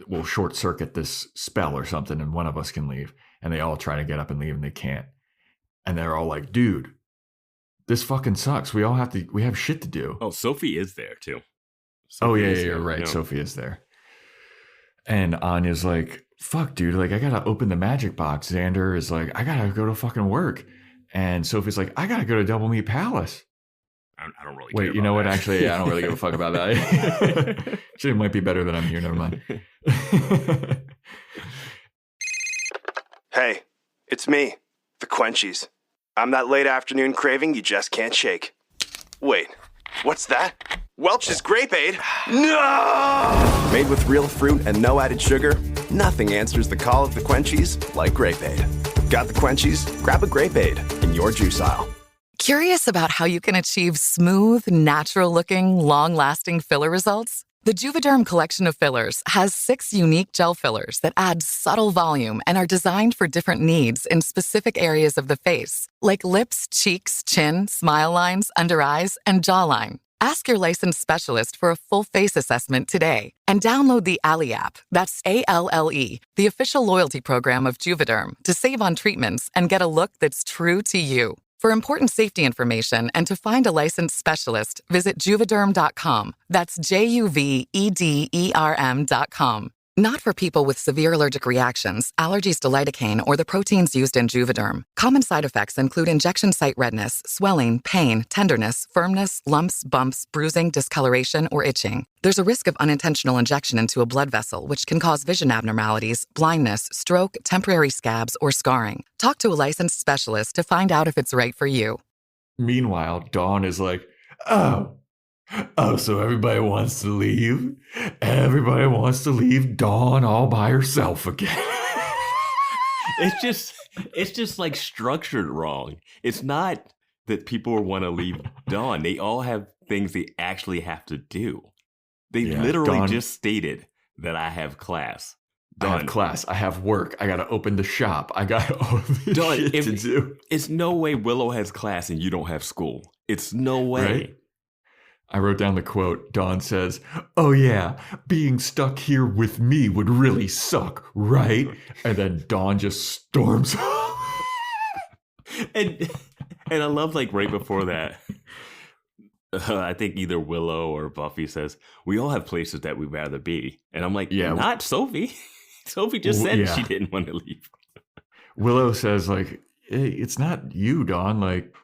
we'll short circuit this spell or something and one of us can leave. And they all try to get up and leave and they can't. And they're all like, dude, this fucking sucks. We have shit to do. Oh, Sophie is there too. You're right. No. Sophie is there. And Anya's like, fuck, dude. Like, I gotta open the magic box. Xander is like, I gotta go to fucking work. And Sophie's like, I gotta go to Double Meat Palace. I don't really care. Wait, you know what? Actually, I don't really give a fuck about that. Actually, it might be better that I'm here. Never mind. Hey, it's me, the Quenchies. I'm that late afternoon craving you just can't shake. Wait, what's that? Welch's Grape Aid? No! Made with real fruit and no added sugar, nothing answers the call of the Quenchies like Grape Aid. Got the Quenchies? Grab a Grape Aid in your juice aisle. Curious about how you can achieve smooth, natural-looking, long-lasting filler results? The Juvederm collection of fillers has 6 unique gel fillers that add subtle volume and are designed for different needs in specific areas of the face, like lips, cheeks, chin, smile lines, under eyes, and jawline. Ask your licensed specialist for a full face assessment today and download the Alle app, that's ALLE, the official loyalty program of Juvederm, to save on treatments and get a look that's true to you. For important safety information and to find a licensed specialist, visit Juvederm.com. That's JUVEDERM.com. Not for people with severe allergic reactions, allergies to lidocaine, or the proteins used in Juvederm. Common side effects include injection site redness, swelling, pain, tenderness, firmness, lumps, bumps, bruising, discoloration, or itching. There's a risk of unintentional injection into a blood vessel, which can cause vision abnormalities, blindness, stroke, temporary scabs, or scarring. Talk to a licensed specialist to find out if it's right for you. Meanwhile, Dawn is like, Oh, so everybody wants to leave? Everybody wants to leave Dawn all by herself again. It's just like structured wrong. It's not that people want to leave Dawn. They all have things they actually have to do. They literally Dawn, just stated that I have class. I have class. I have work. I got to open the shop. I got all this shit to do. It's no way Willow has class and you don't have school. It's no way. Right? I wrote down the quote. Dawn says, "Oh yeah, being stuck here with me would really suck, right?" And then Dawn just storms off. and I love, like, right before that, I think either Willow or Buffy says, "We all have places that we'd rather be." And I'm like, not Sophie. Sophie just said she didn't want to leave. Willow says, like, hey, it's not you, Dawn. Like,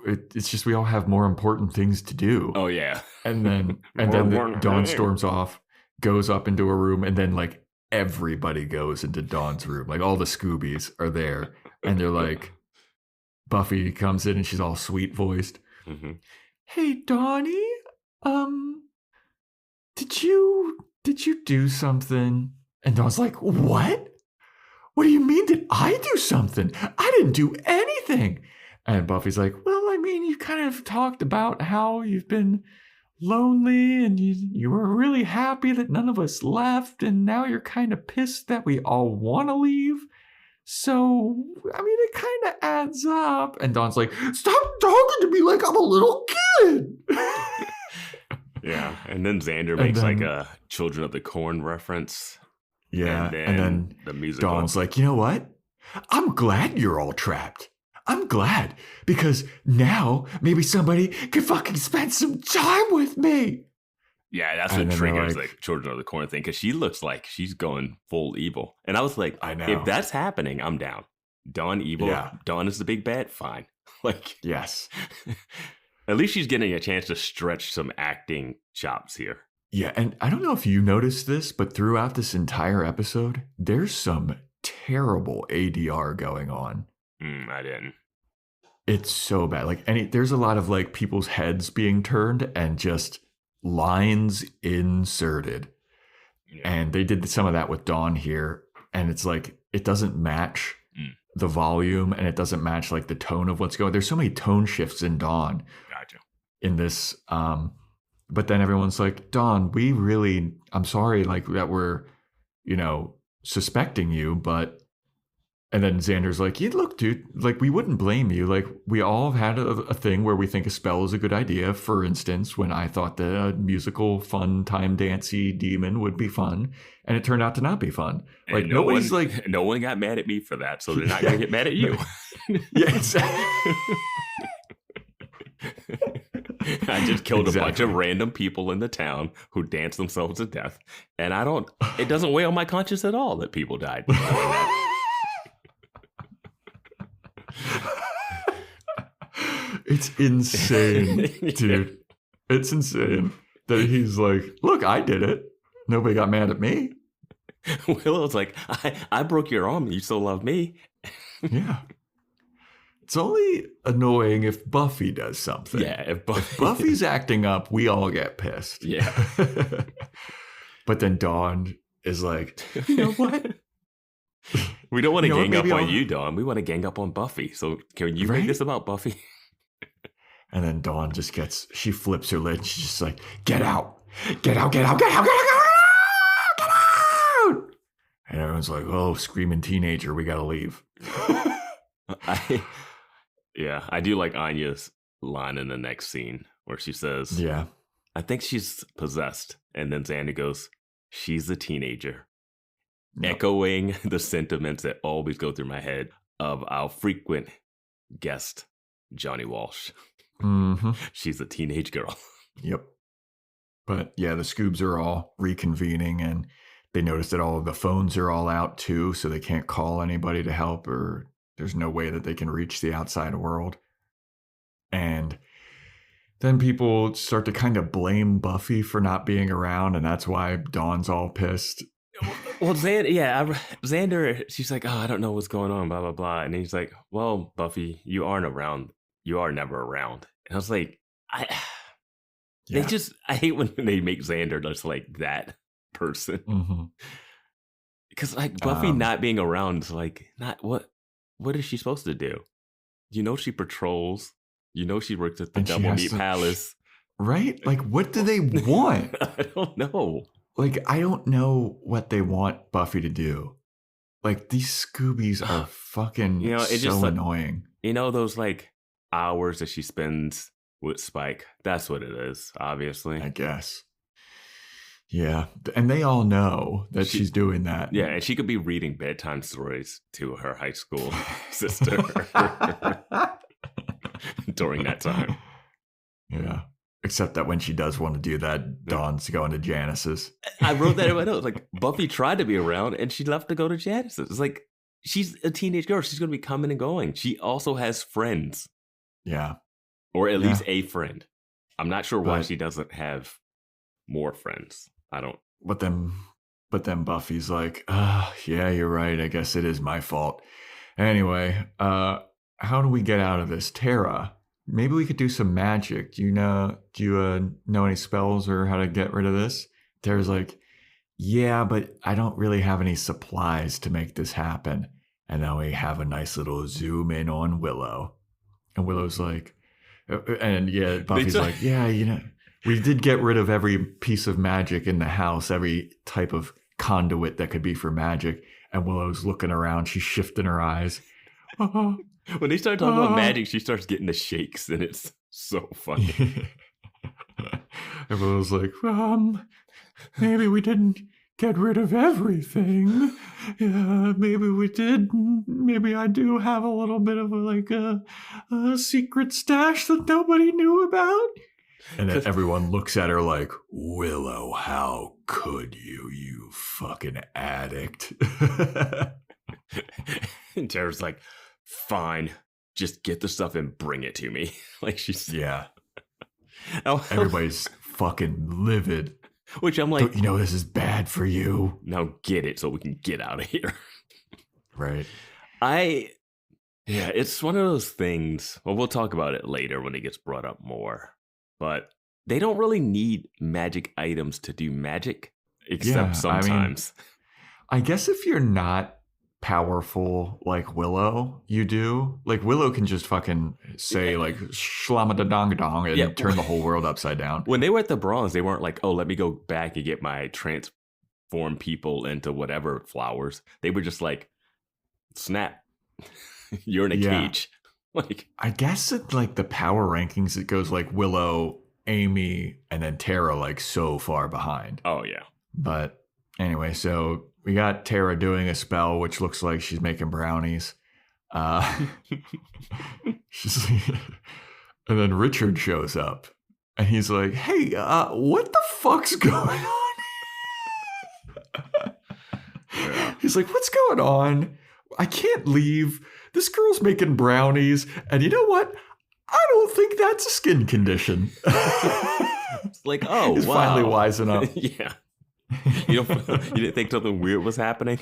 it's just we all have more important things to do. Oh yeah. And then Dawn storms off, goes up into a room, and then like everybody goes into Dawn's room. Like all the Scoobies are there, and they're like, Buffy comes in and she's all sweet voiced. Mm-hmm. "Hey, Dawnie, did you do something?" And Dawn's like, "What? What do you mean? Did I do something? I didn't do anything." And Buffy's like, "Well, I mean, you kind of talked about how you've been lonely and you were really happy that none of us left. And now you're kind of pissed that we all want to leave. So, I mean, it kind of adds up." And Dawn's like, "Stop talking to me like I'm a little kid." Yeah. And then Xander makes like a Children of the Corn reference. Yeah. And then the musical. Dawn's like, "You know what? I'm glad you're all trapped. I'm glad, because now maybe somebody can fucking spend some time with me." Yeah, that's what triggers the Children of the Corn thing, because she looks like she's going full evil. And I was like, I know. If that's happening, I'm down. Dawn evil. Yeah. Dawn is the big bad. Fine. Like, yes. At least she's getting a chance to stretch some acting chops here. Yeah, and I don't know if you noticed this, but throughout this entire episode, there's some terrible ADR going on. I didn't. It's so bad. Like there's a lot of like people's heads being turned and just lines inserted. Yeah. And they did some of that with Dawn here. And it's like, it doesn't match the volume, and it doesn't match like the tone of what's going. There's so many tone shifts in Dawn. Gotcha. In this, but then everyone's like, "Dawn, I'm sorry, like that we're, suspecting you, but," and then Xander's like, "Yeah, look, dude, like we wouldn't blame you. Like we all have had a thing where we think a spell is a good idea. For instance, when I thought that a musical, fun, time dancey demon would be fun, and it turned out to not be fun. And like nobody's like, no one got mad at me for that, so they're not gonna get mad at you." Yeah, exactly. I just killed a bunch of random people in the town who dance themselves to death, and it doesn't weigh on my conscience at all that people died. It's insane, dude. It's insane that he's like, "Look, I did it. Nobody got mad at me." Willow's like, I broke your arm. You still love me. Yeah. It's only annoying if Buffy does something. Yeah. If Buffy's acting up, we all get pissed. Yeah. But then Dawn is like, "You know what? We don't want to gang up on you, Dawn. We want to gang up on Buffy. So can you make this about Buffy?" And then Dawn she flips her lid. She's just like, "Get out. Get out, get out, get out, get out, get out." And everyone's like, "Oh, screaming teenager, we got to leave." I do like Anya's line in the next scene where she says, "Yeah, I think she's possessed." And then Xander goes, "She's a teenager." Yep. Echoing the sentiments that always go through my head of our frequent guest, Johnny Walsh. Mm-hmm. She's a teenage girl. Yep. But yeah, the Scoobs are all reconvening, and they notice that all of the phones are all out too, so they can't call anybody to help, or there's no way that they can reach the outside world. And then people start to kind of blame Buffy for not being around, and that's why Dawn's all pissed. Well, Xander, she's like, oh, I don't know what's going on, blah, blah, blah. And he's like, well, Buffy, you aren't around. You are never around. And I was like, I hate when they make Xander just like that person. Because like Buffy not being around is like, not what is she supposed to do? You know, she patrols. You know, she works at the Double Meat Palace. Right? Like, what do they want? I don't know. Like, I don't know what they want Buffy to do. Like, these Scoobies are fucking it's so just like, annoying. You know, those like hours that she spends with Spike. That's what it is, obviously. I guess. Yeah. And they all know that she's doing that. Yeah, and she could be reading bedtime stories to her high school sister during that time. Yeah. Except that when she does want to do that, Dawn's going to Janice's. I wrote that in my notes. Like, Buffy tried to be around and she left to go to Janice's. It's like, she's a teenage girl. She's going to be coming and going. She also has friends. Yeah. Or at least a friend. I'm not sure why she doesn't have more friends. I don't. But then Buffy's like, yeah, you're right. I guess it is my fault. Anyway, how do we get out of this? Tara, maybe we could do some magic. Do you know any spells or how to get rid of this? Tara's like, yeah, but I don't really have any supplies to make this happen. And then we have a nice little zoom in on Willow. And Willow's like, and yeah, Buffy's like, yeah, we did get rid of every piece of magic in the house, every type of conduit that could be for magic. And Willow's looking around. She's shifting her eyes. When they start talking about magic, she starts getting the shakes, and it's so funny. Everyone's like, maybe we didn't get rid of everything. Yeah, maybe we did. Maybe I do have a little bit of a secret stash that nobody knew about. And then everyone looks at her like, Willow, how could you, you fucking addict? And Tara's like, fine, just get the stuff and bring it to me. Like she's everybody's fucking livid. Which I'm like, don't you know this is bad for you? Now get it so we can get out of here. Right. It's one of those things. Well, we'll talk about it later when it gets brought up more. But they don't really need magic items to do magic, except sometimes. I guess if you're not powerful like Willow, you do. Like Willow can just fucking say like shlamadadong and turn the whole world upside down. When they were at the Bronze, they weren't like, oh, let me go back and get my transform people into whatever flowers. They were just like, snap, you're in a cage. Like, I guess at like the power rankings, it goes like Willow, Amy, and then Tara like so far behind. Oh yeah. But anyway, so we got Tara doing a spell, which looks like she's making brownies. She's like, and then Richard shows up, and he's like, "Hey, what the fuck's going on?" He's like, "What's going on? I can't leave. This girl's making brownies, and you know what? I don't think that's a skin condition." It's like, oh, he's finally wising up. Yeah. You didn't think something weird was happening?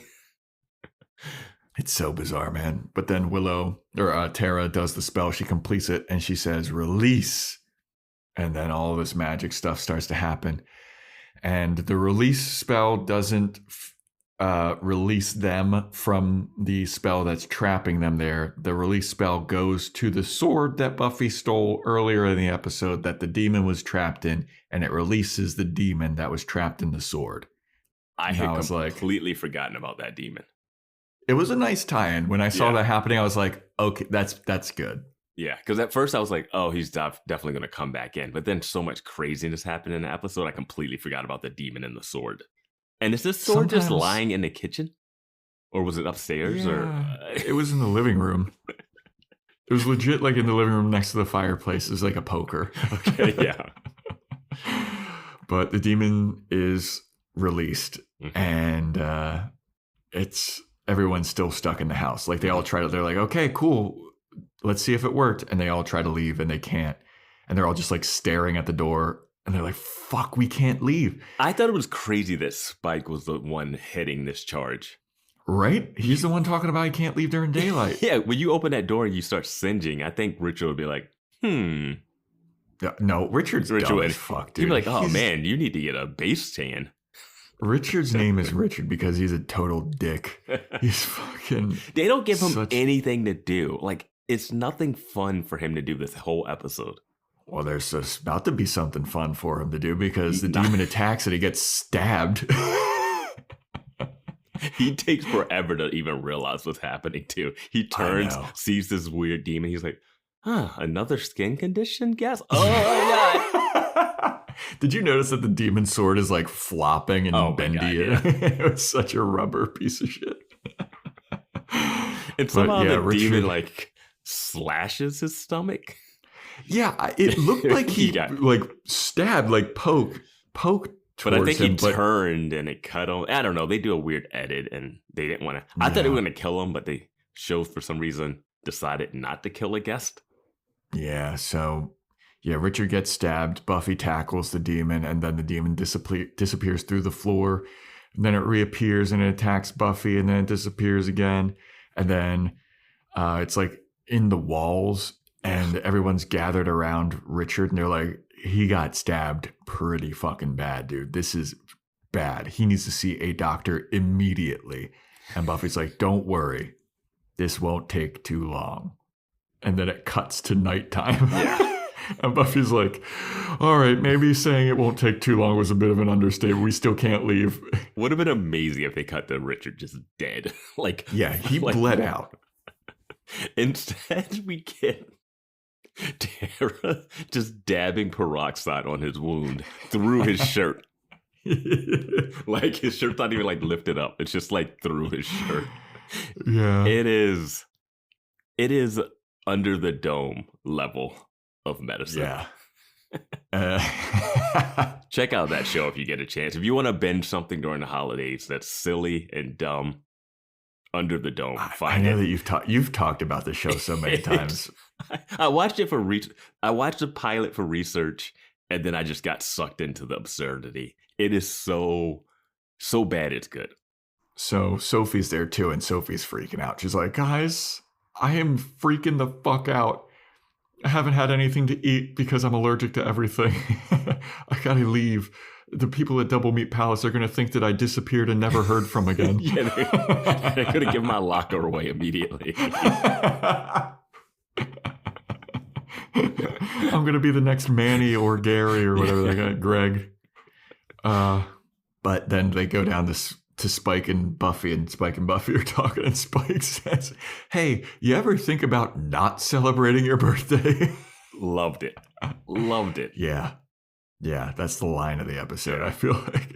It's so bizarre, man. But then Tara does the spell. She completes it, and she says, "Release." And then all this magic stuff starts to happen. And the release spell doesn't release them from the spell that's trapping them there. The release spell goes to the sword that Buffy stole earlier in the episode that the demon was trapped in, and it releases the demon that was trapped in the sword. I had completely forgotten about that demon. It was a nice tie-in. When I saw that happening, I was like, okay, that's good. Yeah, because at first I was like, oh, he's definitely going to come back in. But then so much craziness happened in the episode, I completely forgot about the demon and the sword. And is this sword just lying in the kitchen? Or was it upstairs? It was in the living room. It was legit like in the living room next to the fireplace. It was like a poker. Okay, yeah. But the demon is released, and everyone's still stuck in the house. Like they all they're like, okay, cool, let's see if it worked. And they all try to leave and they can't. And they're all just like staring at the door and they're like, fuck, we can't leave. I thought it was crazy that Spike was the one heading this charge. Right? He's the one talking about he can't leave during daylight. Yeah, when you open that door and you start singeing, I think Richard would be like, No, Richard's dumb as fuck, dude. He'd be like, oh man, you need to get a base tan. Richard's name is Richard because he's a total dick. He's fucking... They don't give him anything to do. Like, it's nothing fun for him to do this whole episode. Well, there's just about to be something fun for him to do because the demon attacks and he gets stabbed. He takes forever to even realize what's happening, too. He turns, sees this weird demon. He's like, another skin condition, guess? Oh, my God. Did you notice that the demon sword is like flopping and bendy? God, yeah. It was such a rubber piece of shit. And somehow the demon like slashes his stomach. Yeah, it looked like he like stabbed, like poked. But I think he turned and it cut him. I don't know. They do a weird edit and they didn't want to. I thought they were going to kill him, but they for some reason decided not to kill a guest. Yeah, so Richard gets stabbed. Buffy tackles the demon, and then the demon disappears through the floor. And then it reappears and it attacks Buffy, and then it disappears again. And then it's like in the walls, and everyone's gathered around Richard, and they're like, he got stabbed pretty fucking bad, dude. This is bad. He needs to see a doctor immediately. And Buffy's like, don't worry. This won't take too long. And then it cuts to nighttime. Yeah. And Buffy's like, all right, maybe saying it won't take too long was a bit of an understatement. We still can't leave. Would have been amazing if they cut to Richard just dead. Like, yeah, he bled out. Instead, we get Tara just dabbing peroxide on his wound through his shirt. Like his shirt's not even like lifted up. It's just like through his shirt. Yeah. It is under the dome level of medicine. Yeah. Check out that show if you get a chance. If you want to binge something during the holidays that's silly and dumb, Under the Dome. I know that you've talked about the show so many times. I watched it for I watched the pilot for research, and then I just got sucked into the absurdity. It is so bad it's good. So Sophie's there too, and Sophie's freaking out. She's like, guys, I am freaking the fuck out. I haven't had anything to eat because I'm allergic to everything. I gotta leave. The people at Double Meat Palace are going to think that I disappeared and never heard from again. Yeah, they're going to give my locker away immediately. I'm going to be the next Manny or Gary or whatever they got, Greg. But then they go down to Spike and Buffy, and Spike and Buffy are talking, and Spike says, hey, you ever think about not celebrating your birthday? Loved it. Yeah, that's the line of the episode, I feel like.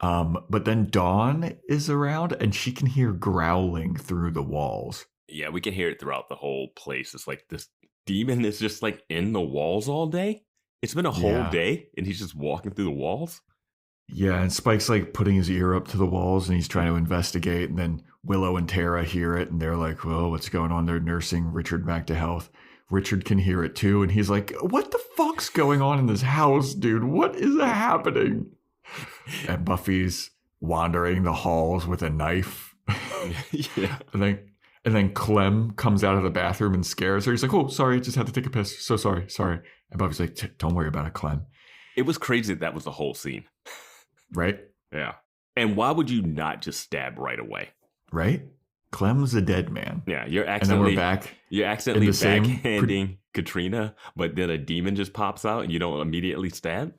But then Dawn is around, and she can hear growling through the walls. Yeah, we can hear it throughout the whole place. It's like this demon is just like in the walls all day. It's been a whole day, and he's just walking through the walls. Yeah, and Spike's like putting his ear up to the walls, and he's trying to investigate. And then Willow and Tara hear it, and they're like, "Whoa, what's going on?" They're nursing Richard back to health. Richard can hear it too, and he's like, what the fuck's going on in this house, dude? What is happening? And Buffy's wandering the halls with a knife. Yeah. And then Clem comes out of the bathroom and scares her. He's like, oh, sorry, just had to take a piss. So sorry. And Buffy's like, don't worry about it, Clem. It was crazy that was the whole scene. Right? Yeah. And why would you not just stab right away? Right? Clem's a dead man. Yeah, you're accidentally, and then we're back. You're accidentally backhanding Katrina, but then a demon just pops out and you don't immediately stab?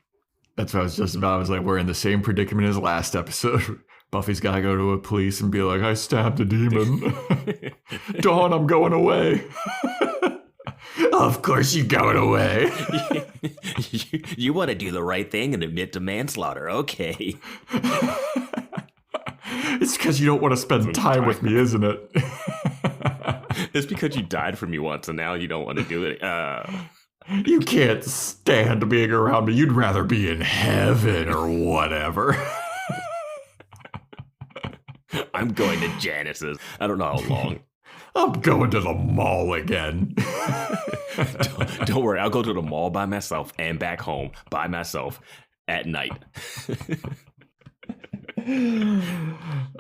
That's what I was just about. I was like, we're in the same predicament as last episode. Buffy's got to go to a police and be like, I stabbed a demon. Dawn, I'm going away. Of course you're going away. You want to do the right thing and admit to manslaughter. Okay. It's because you don't want to spend time with me, isn't it? It's because you died for me once and now you don't want to do it. You can't stand being around me. You'd rather be in heaven or whatever. I'm going to Janice's. I don't know how long. I'm going to the mall again. Don't worry, I'll go to the mall by myself and back home by myself at night.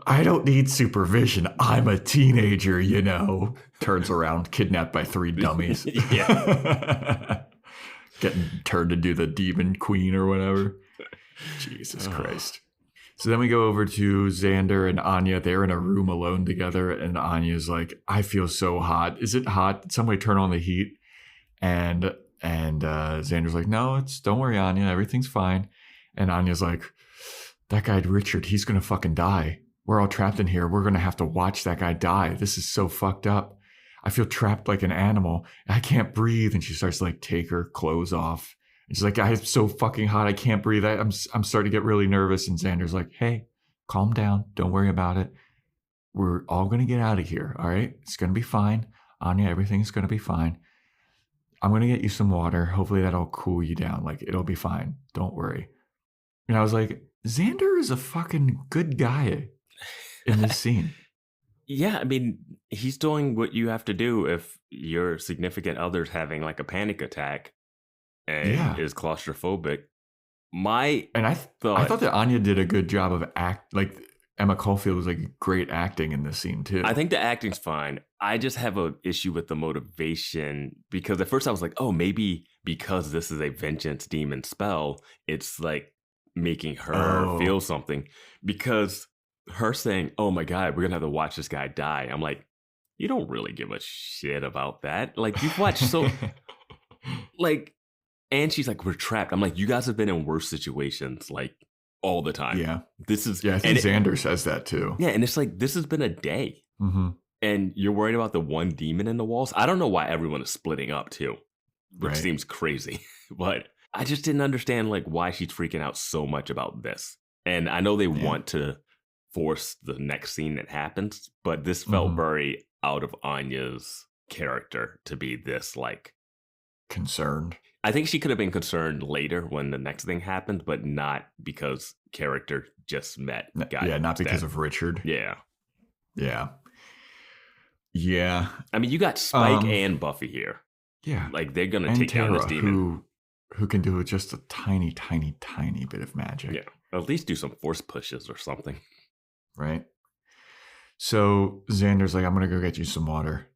I don't need supervision. I'm a teenager, you know. Turns around, kidnapped by 3 dummies. Yeah. Getting turned into the demon queen or whatever. Jesus Christ. So then we go over to Xander and Anya. They're in a room alone together, and Anya's like, I feel so hot. Is it hot? Did somebody turn on the heat? And Xander's like, no, don't worry, Anya. Everything's fine. And Anya's like, that guy Richard, he's going to fucking die. We're all trapped in here. We're going to have to watch that guy die. This is so fucked up. I feel trapped like an animal. I can't breathe. And she starts to like take her clothes off. And she's like, I'm so fucking hot. I can't breathe. I'm starting to get really nervous. And Xander's like, hey, calm down. Don't worry about it. We're all going to get out of here. All right. It's going to be fine. Anya, everything's going to be fine. I'm going to get you some water. Hopefully that'll cool you down. Like, it'll be fine. Don't worry. And I was like, Xander is a fucking good guy in this scene. Yeah, I mean, he's doing what you have to do if your significant other's having like a panic attack and is claustrophobic. I thought that Anya did a good job of Emma Caulfield was like great acting in this scene too. I think the acting's fine. I just have an issue with the motivation because at first I was like, oh, maybe because this is a vengeance demon spell, it's like making her feel something. Because her saying, oh my God, we're gonna have to watch this guy die. I'm like, you don't really give a shit about that. Like, you've watched so like, and she's like, we're trapped. I'm like, you guys have been in worse situations like all the time. Yeah. I think Xander says that too. Yeah, and it's like, this has been a day. Mm-hmm. And you're worried about the one demon in the walls. I don't know why everyone is splitting up too, which seems crazy. But I just didn't understand like why she's freaking out so much about this. And I know they want to force the next scene that happens, but this felt very out of Anya's character to be this like concerned. I think she could have been concerned later when the next thing happened, but not because character just met guy. Yeah, not because of Richard. Yeah. I mean, you got Spike and Buffy here. Yeah. Like, they're going to take down this demon. Who can do just a tiny, tiny, tiny bit of magic. Yeah. At least do some force pushes or something. Right. So Xander's like, I'm going to go get you some water.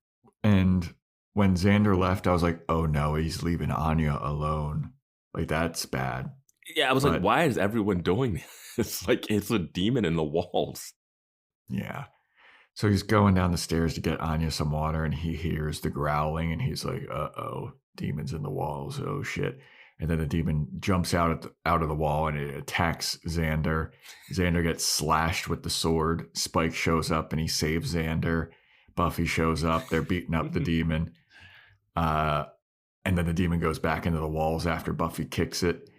And when Xander left, I was like, oh no, he's leaving Anya alone. Like, that's bad. Yeah, I was like, why is everyone doing this? It's like, it's a demon in the walls. Yeah. So he's going down the stairs to get Anya some water, and he hears the growling, and he's like, uh-oh, demons in the walls. Oh, shit. And then the demon jumps out of the wall, and it attacks Xander. Xander gets slashed with the sword. Spike shows up, and he saves Xander. Buffy shows up. They're beating up the demon. And then the demon goes back into the walls after Buffy kicks it.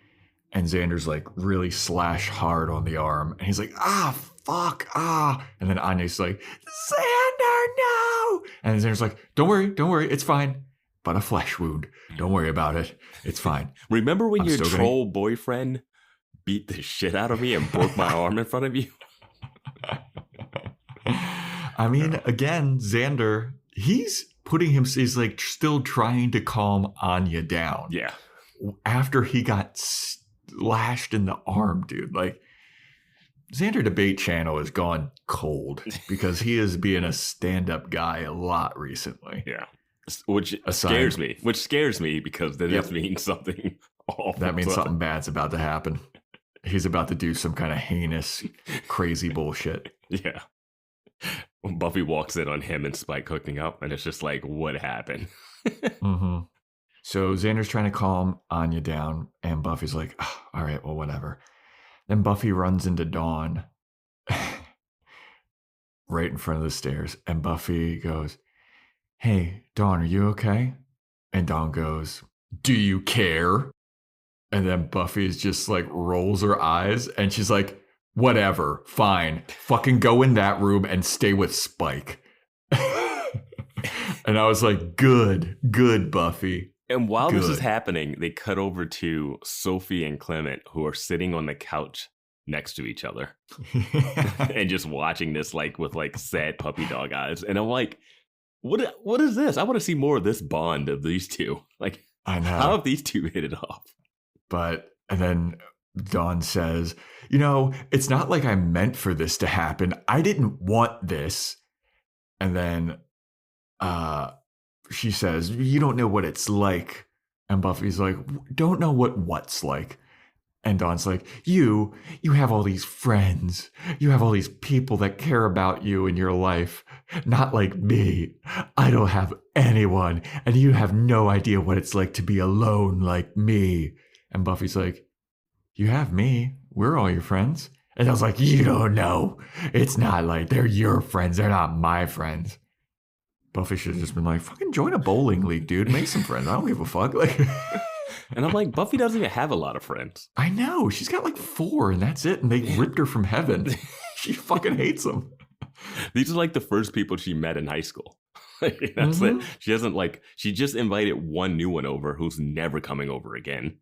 And Xander's like really slash hard on the arm. And he's like, fuck. And then Anya's like, Xander, no. And Xander's like, don't worry. It's fine. But a flesh wound. Don't worry about it. It's fine. Remember when your troll boyfriend beat the shit out of me and broke my arm in front of you? I mean, again, Xander, he's like still trying to calm Anya down. Yeah. After he got lashed in the arm, dude. Like, Xander Debate Channel has gone cold because he is being a stand-up guy a lot recently. Yeah. Which scares me because that just means something awful. That means something bad's about to happen. He's about to do some kind of heinous, crazy bullshit. Yeah. When Buffy walks in on him and Spike hooking up, and it's just like, what happened? Mm-hmm. So Xander's trying to calm Anya down, and Buffy's like, all right, well, whatever. Then Buffy runs into Dawn right in front of the stairs, and Buffy goes, hey, Dawn, are you okay? And Dawn goes, do you care? And then Buffy just like rolls her eyes, and she's like, whatever, fine. Fucking go in that room and stay with Spike. And I was like, good, Buffy. And while this is happening, they cut over to Sophie and Clement, who are sitting on the couch next to each other and just watching this like with like sad puppy dog eyes. And I'm like, what is this? I want to see more of this bond of these two. Like, I know. How have these two hit it off? And then Dawn says, it's not like I meant for this to happen. I didn't want this. And then she says, you don't know what it's like. And Buffy's like, don't know what's like. And Dawn's like, you have all these friends. You have all these people that care about you in your life. Not like me. I don't have anyone. And you have no idea what it's like to be alone like me. And Buffy's like, you have me. We're all your friends. And I was like, you don't know. It's not like they're your friends. They're not my friends. Buffy should have just been like, fucking join a bowling league, dude. Make some friends. I don't give a fuck. Like, and I'm like, Buffy doesn't even have a lot of friends. I know. She's got like 4 and that's it. And they ripped her from heaven. She fucking hates them. These are like the first people she met in high school. That's it. She just invited one new one over who's never coming over again.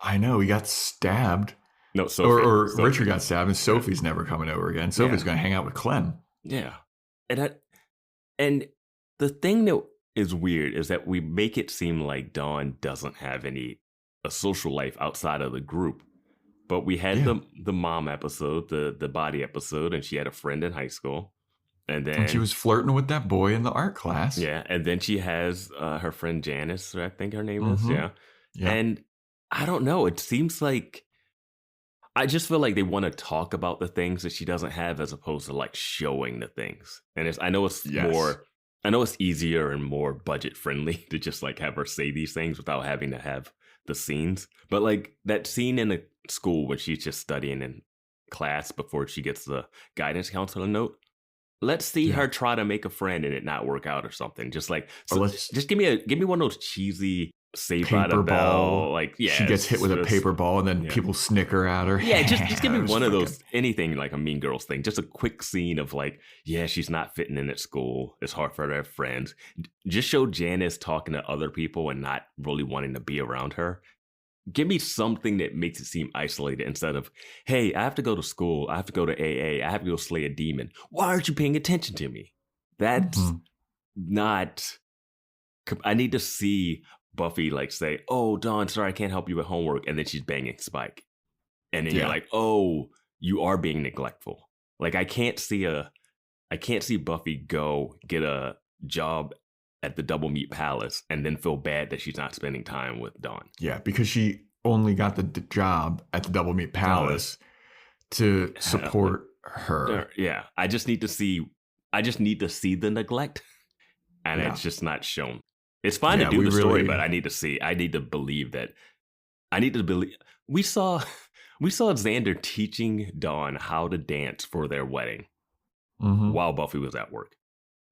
I know. He got stabbed. No, Sophie. Or Sophie. Richard got stabbed and Sophie's never coming over again. Sophie's going to hang out with Clem. Yeah. And the thing that is weird is that we make it seem like Dawn doesn't have a social life outside of the group. But we had the mom episode, the body episode, and she had a friend in high school. And she was flirting with that boy in the art class. Yeah. And then she has her friend Janice, I think her name is. Yeah. And I don't know. It seems like I just feel like they want to talk about the things that she doesn't have as opposed to like showing the things. And I know it's easier and more budget friendly to just like have her say these things without having to have the scenes. But like that scene in the school when she's just studying in class before she gets the guidance counselor note. Let's see her try to make a friend and it not work out or something. Just like, just give me one of those cheesy Saved by the Bell. Like, she gets hit with a paper ball and then people snicker at her. Yeah, just give me one of those, anything like a Mean Girls thing. Just a quick scene of like, she's not fitting in at school. It's hard for her to have friends. Just show Janice talking to other people and not really wanting to be around her. Give me something that makes it seem isolated instead of, hey, I have to go to school. I have to go to AA. I have to go slay a demon. Why aren't you paying attention to me? That's not... I need to see Buffy like say, oh, Dawn, sorry, I can't help you with homework. And then she's banging Spike. And then you're like, oh, you are being neglectful. Like, I can't see Buffy go get a job at the Double Meat Palace and then feel bad that she's not spending time with Dawn. Yeah, because she only got the job at the Double Meat Palace to support her. Yeah, I just need to see the neglect, and it's just not shown. It's fine to do the story, but I need to believe that. We saw Xander teaching Dawn how to dance for their wedding while Buffy was at work.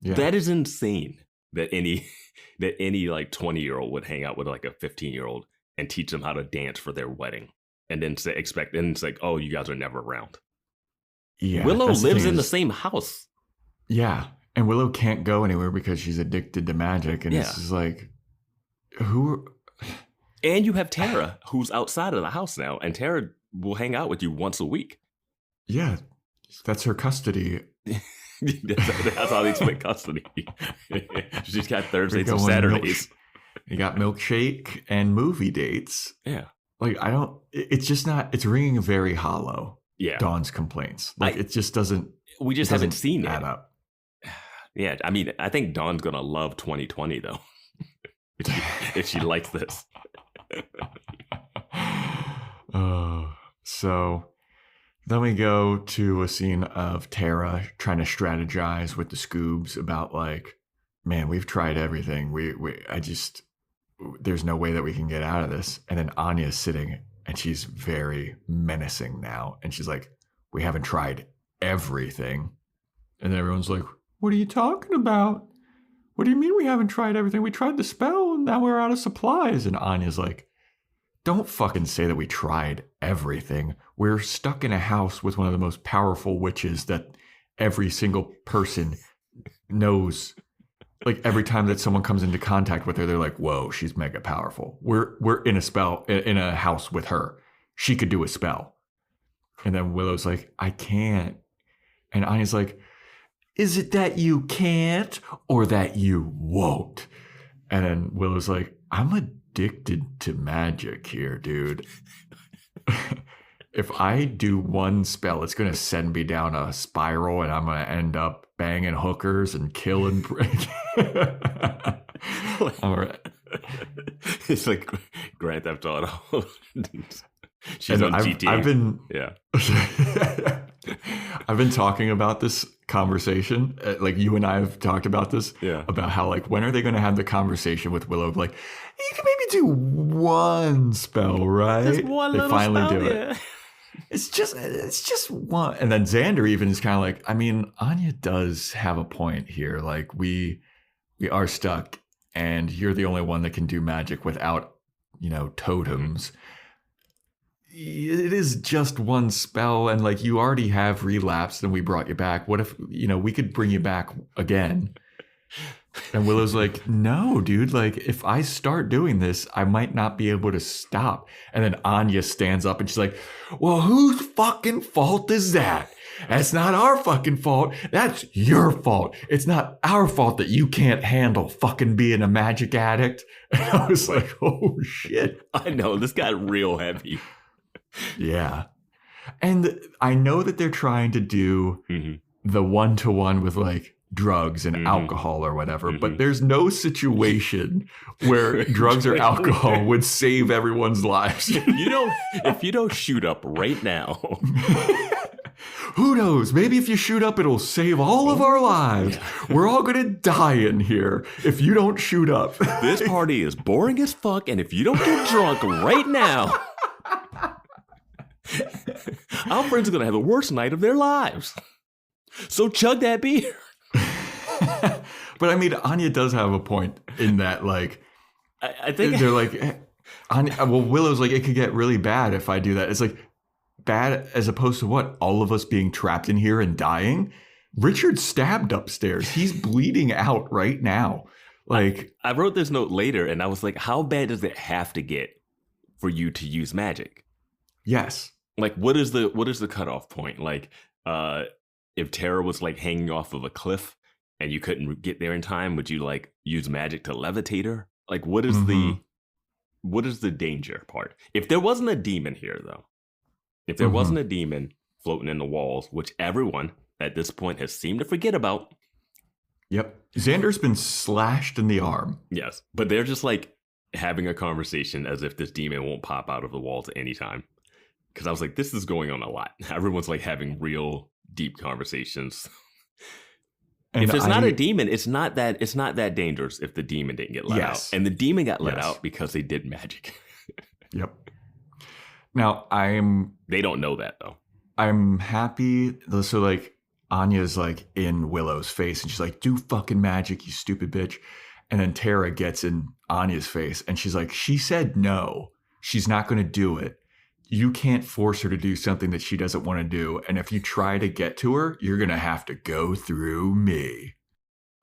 Yeah. That is insane. That any like 20-year-old would hang out with like a 15-year-old and teach them how to dance for their wedding, and then it's like, oh, you guys are never around. Yeah, Willow lives in the same house. Yeah, and Willow can't go anywhere because she's addicted to magic, and it's just like, who? And you have Tara, who's outside of the house now, and Tara will hang out with you once a week. Yeah, that's her custody. That's how they split custody. She's got Thursdays and Saturdays. You got milkshake and movie dates. Yeah. Like, it's just not, it's ringing very hollow. Yeah. Dawn's complaints. Like, it just doesn't. We just haven't seen that it. Up. Yeah. I mean, I think Dawn's going to love 2020, though. if she likes this. So then we go to a scene of Tara trying to strategize with the Scoobs about like, man, we've tried everything. There's no way that we can get out of this. And then Anya's sitting and she's very menacing now. And she's like, we haven't tried everything. And then everyone's like, what are you talking about? What do you mean we haven't tried everything? We tried the spell and now we're out of supplies. And Anya's like, don't fucking say that we tried everything. We're stuck in a house with one of the most powerful witches that every single person knows. Like every time that someone comes into contact with her, they're like, whoa, she's mega powerful. We're in a house with her. She could do a spell. And then Willow's like, I can't. And Anya's like, is it that you can't or that you won't? And then Willow's like, I'm addicted to magic here, dude. If I do one spell, it's going to send me down a spiral and I'm going to end up banging hookers and killing. All right. It's like Grand Theft Auto. She's And on GTA. I've been talking about this conversation. Like you and I have talked about this. Yeah. About how like when are they going to have the conversation with Willow? Like you can maybe do one spell, right? Just one they little finally spell, do it. It's just one. And then Xander even is kind of like, I mean, Anya does have a point here. Like we are stuck, and you're the only one that can do magic without, totems. It is just one spell, and like you already have relapsed and we brought you back. What if, we could bring you back again? And Willow's like, no, dude, like if I start doing this, I might not be able to stop. And then Anya stands up and she's like, well, whose fucking fault is that? That's not our fucking fault. That's your fault. It's not our fault that you can't handle fucking being a magic addict. And I was like, oh shit. I know, this got real heavy. Yeah. And I know that they're trying to do the one-to-one with like drugs and alcohol or whatever, but there's no situation where drugs or alcohol would save everyone's lives. If you don't shoot up right now. Who knows? Maybe if you shoot up, it'll save all of our lives. We're all going to die in here if you don't shoot up. This party is boring as fuck, and if you don't get drunk right now, our friends are going to have the worst night of their lives. So chug that beer. But I mean, Anya does have a point in that, like, I think they're like, Willow's like, it could get really bad if I do that. It's like bad as opposed to what? All of us being trapped in here and dying? Richard's stabbed upstairs. He's bleeding out right now. Like, I wrote this note later and I was like, how bad does it have to get for you to use magic? Yes. Like, what is the cutoff point? Like, if Tara was like hanging off of a cliff and you couldn't get there in time, would you like use magic to levitate her? Like, what is the danger part? If there wasn't a demon here, though, if there wasn't a demon floating in the walls, which everyone at this point has seemed to forget about. Yep. Xander's been slashed in the arm. Yes. But they're just like having a conversation as if this demon won't pop out of the walls at any time. Because I was like, this is going on a lot. Everyone's like having real deep conversations. And if it's not a demon, it's not that dangerous if the demon didn't get let out. And the demon got let out because they did magic. Yep. Now they don't know that though. I'm happy. So like Anya's like in Willow's face and she's like, do fucking magic, you stupid bitch. And then Tara gets in Anya's face and she's like, she said no, she's not going to do it. You can't force her to do something that she doesn't want to do. And if you try to get to her, you're going to have to go through me.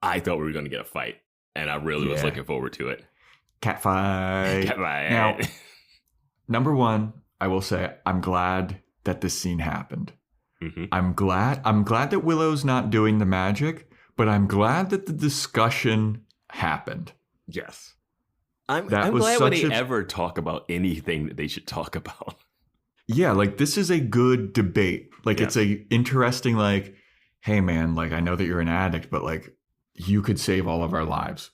I thought we were going to get a fight. And I really was looking forward to it. Cat fight. Cat fight. Now, number one, I will say, I'm glad that this scene happened. I'm glad that Willow's not doing the magic, but I'm glad that the discussion happened. Yes. I'm glad when they ever talk about anything that they should talk about. Yeah, like this is a good debate. Like it's a interesting, like, hey man, like I know that you're an addict, but like you could save all of our lives.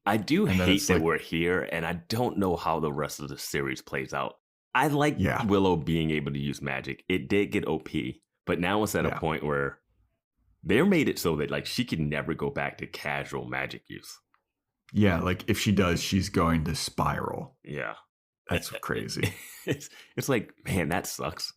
I do hate that we're here, and I don't know how the rest of the series plays out. I like Willow being able to use magic. It did get OP, but now it's at a point where they made it so that like she can never go back to casual magic use. Yeah, like if she does, she's going to spiral. Yeah. That's crazy. It's like, man, that sucks.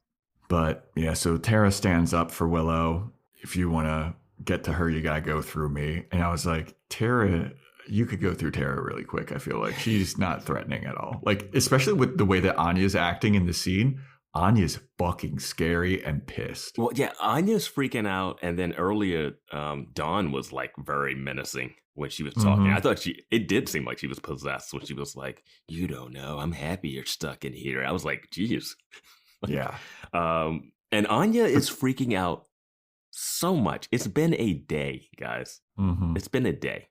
But yeah, so Tara stands up for Willow. If you want to get to her, you got to go through me. And I was like, Tara, you could go through Tara really quick. I feel like she's not threatening at all. Like, especially with the way that Anya's acting in the scene. Anya's fucking scary and pissed. Well, yeah, Anya's freaking out. And then earlier, Dawn was like very menacing when she was talking. I thought it did seem like she was possessed when she was like, you don't know, I'm happy you're stuck in here. I was like, geez. Yeah. And Anya is freaking out so much. It's been a day, guys. Mm-hmm. It's been a day.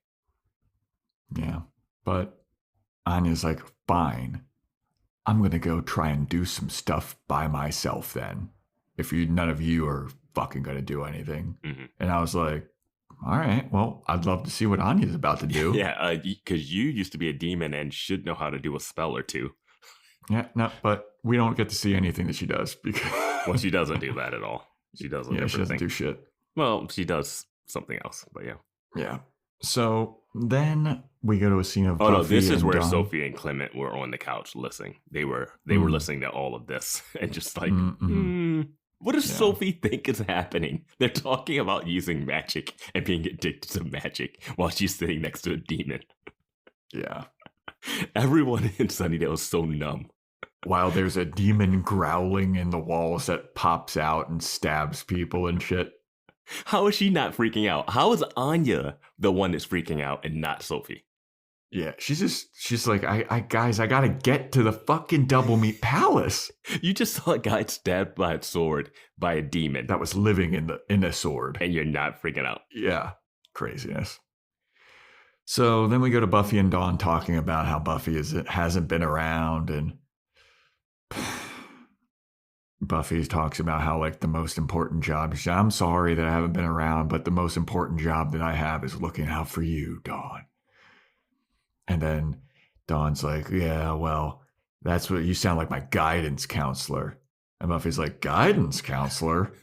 Yeah. But Anya's like, fine. I'm going to go try and do some stuff by myself then. If none of you are fucking going to do anything. Mm-hmm. And I was like, all right, well, I'd love to see what Anya's about to do. Yeah, because you used to be a demon and should know how to do a spell or two. Yeah, no, but we don't get to see anything that she does because Well, she doesn't do that at all. She does yeah, she doesn't do shit. Well, she does something else, but yeah. Yeah. So then we go to a scene of Oh no, Buffy this is and where Dawn. Sophie and Clement were on the couch listening. They were listening to all of this and just like, what does Sophie think is happening? They're talking about using magic and being addicted to magic while she's sitting next to a demon. Yeah. Everyone in Sunnydale is so numb. While there's a demon growling in the walls that pops out and stabs people and shit. How is she not freaking out? How is Anya the one that's freaking out and not Sophie? Yeah, she's like, guys, I gotta get to the fucking Double Meat Palace. You just saw a guy stabbed by a sword by a demon That was living in a sword. and you're not freaking out. Yeah, craziness. So then we go to Buffy and Dawn talking about how Buffy hasn't been around, and Buffy talks about how like the most important job. I'm sorry that I haven't been around, but the most important job that I have is looking out for you, Dawn. And then Dawn's like, yeah, well, that's what you sound like, my guidance counselor. And Buffy's like, guidance counselor?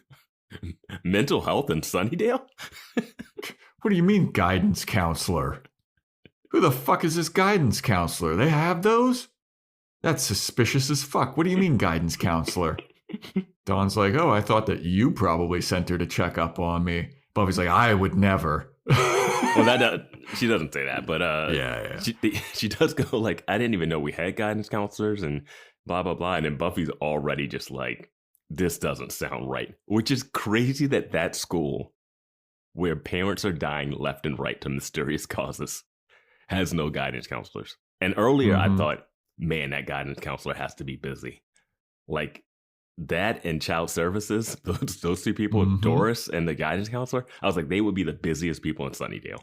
Mental health in Sunnydale? What do you mean guidance counselor? Who the fuck is this guidance counselor? They have those? That's suspicious as fuck. What do you mean guidance counselor? Dawn's like, oh, I thought that you probably sent her to check up on me. Buffy's like, I would never. Well, she doesn't say that, but yeah. She does go like, I didn't even know we had guidance counselors and blah, blah, blah. And then Buffy's already just like, this doesn't sound right, which is crazy that school where parents are dying left and right to mysterious causes has no guidance counselors. And earlier I thought, man, that guidance counselor has to be busy. Like that and child services, those two people, Doris and the guidance counselor, I was like, they would be the busiest people in Sunnydale.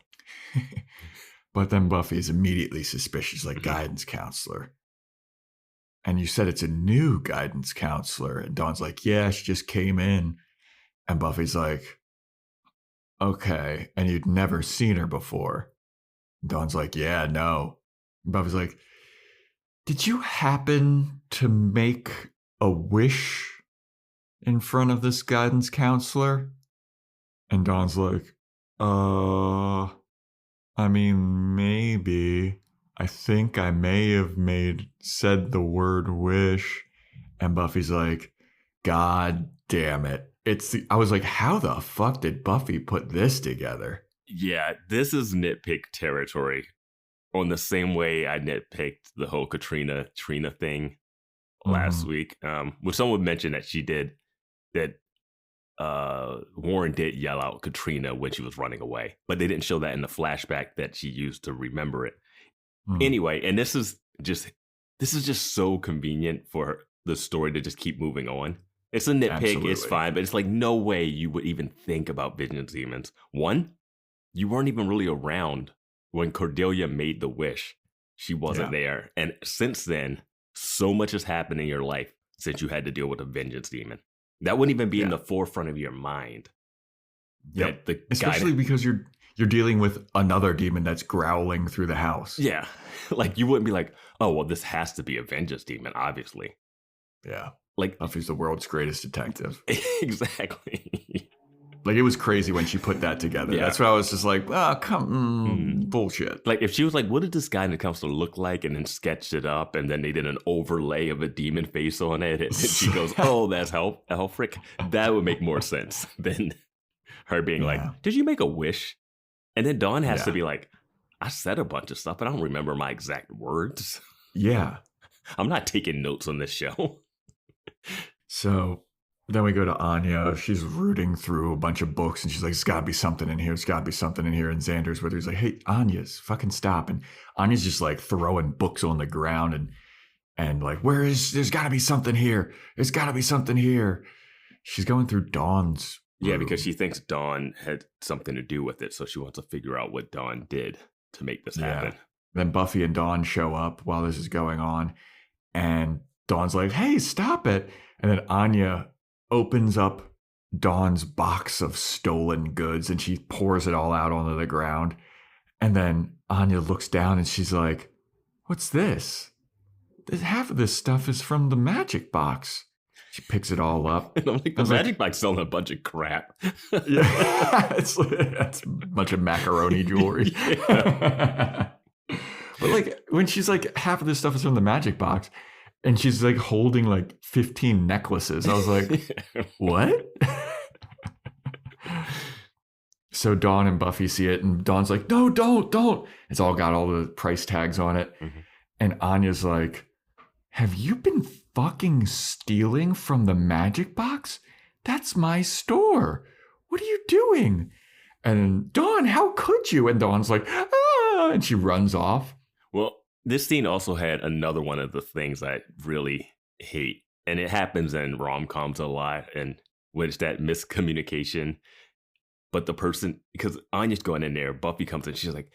But then Buffy's immediately suspicious, like guidance counselor. And you said it's a new guidance counselor. And Dawn's like, yeah, she just came in. And Buffy's like, okay. And you'd never seen her before. And Dawn's like, yeah, no. And Buffy's like, did you happen to make a wish in front of this guidance counselor? And Dawn's like, I mean, maybe. I think I may have said the word wish. And Buffy's like, God damn it. I was like, how the fuck did Buffy put this together? Yeah, this is nitpick territory. On the same way I nitpicked the whole Trina thing last week. Which someone mentioned that Warren did yell out Katrina when she was running away, but they didn't show that in the flashback that she used to remember it. Anyway, and this is just so convenient for the story to just keep moving on. It's a nitpick, Absolutely. It's fine, but it's like no way you would even think about vengeance demons. One, you weren't even really around when Cordelia made the wish. She wasn't there. And since then, so much has happened in your life since you had to deal with a vengeance demon. That wouldn't even be in the forefront of your mind. Yep. Especially because you're dealing with another demon that's growling through the house. Yeah. Like you wouldn't be like, oh, well, this has to be a vengeance demon, obviously. Yeah. Like Buffy's the world's greatest detective. Exactly. Like it was crazy when she put that together. Yeah. That's why I was just like, bullshit. Like if she was like, what did this guidance counselor look like? And then sketched it up and then they did an overlay of a demon face on it. And she goes, oh, that's Helfric. That would make more sense than her being like, did you make a wish? And then Dawn has to be like, I said a bunch of stuff, but I don't remember my exact words. Yeah. I'm not taking notes on this show. So then we go to Anya. She's rooting through a bunch of books and she's like, there's got to be something in here. There's got to be something in here. And Xander's with her. He's like, hey, Anya's fucking stop. And Anya's just like throwing books on the ground and like, there's got to be something here. There's got to be something here. she's going through Dawn's Yeah, room. because she thinks Dawn had something to do with it. So she wants to figure out what Dawn did to make this happen. Then Buffy and Dawn show up while this is going on. And Dawn's like, hey, stop it. And then Anya opens up Dawn's box of stolen goods and she pours it all out onto the ground. And then Anya looks down and she's like, what's this? Half of this stuff is from the magic box. She picks it all up. And I'm like, the magic box selling a bunch of crap. Yeah, it's a bunch of macaroni jewelry. But like when she's like, half of this stuff is from the magic box, and she's like holding like 15 necklaces. I was like, what? So Dawn and Buffy see it, and Dawn's like, no, don't. It's all got all the price tags on it. Mm-hmm. And Anya's like, have you been fucking stealing from the magic box? That's my store. What are you doing? And Dawn, how could you? And Dawn's like, ah, and she runs off. Well, this scene also had another one of the things I really hate. And it happens in rom-coms a lot, and which that miscommunication. But the person, because Anya's going in there, Buffy comes in, she's like,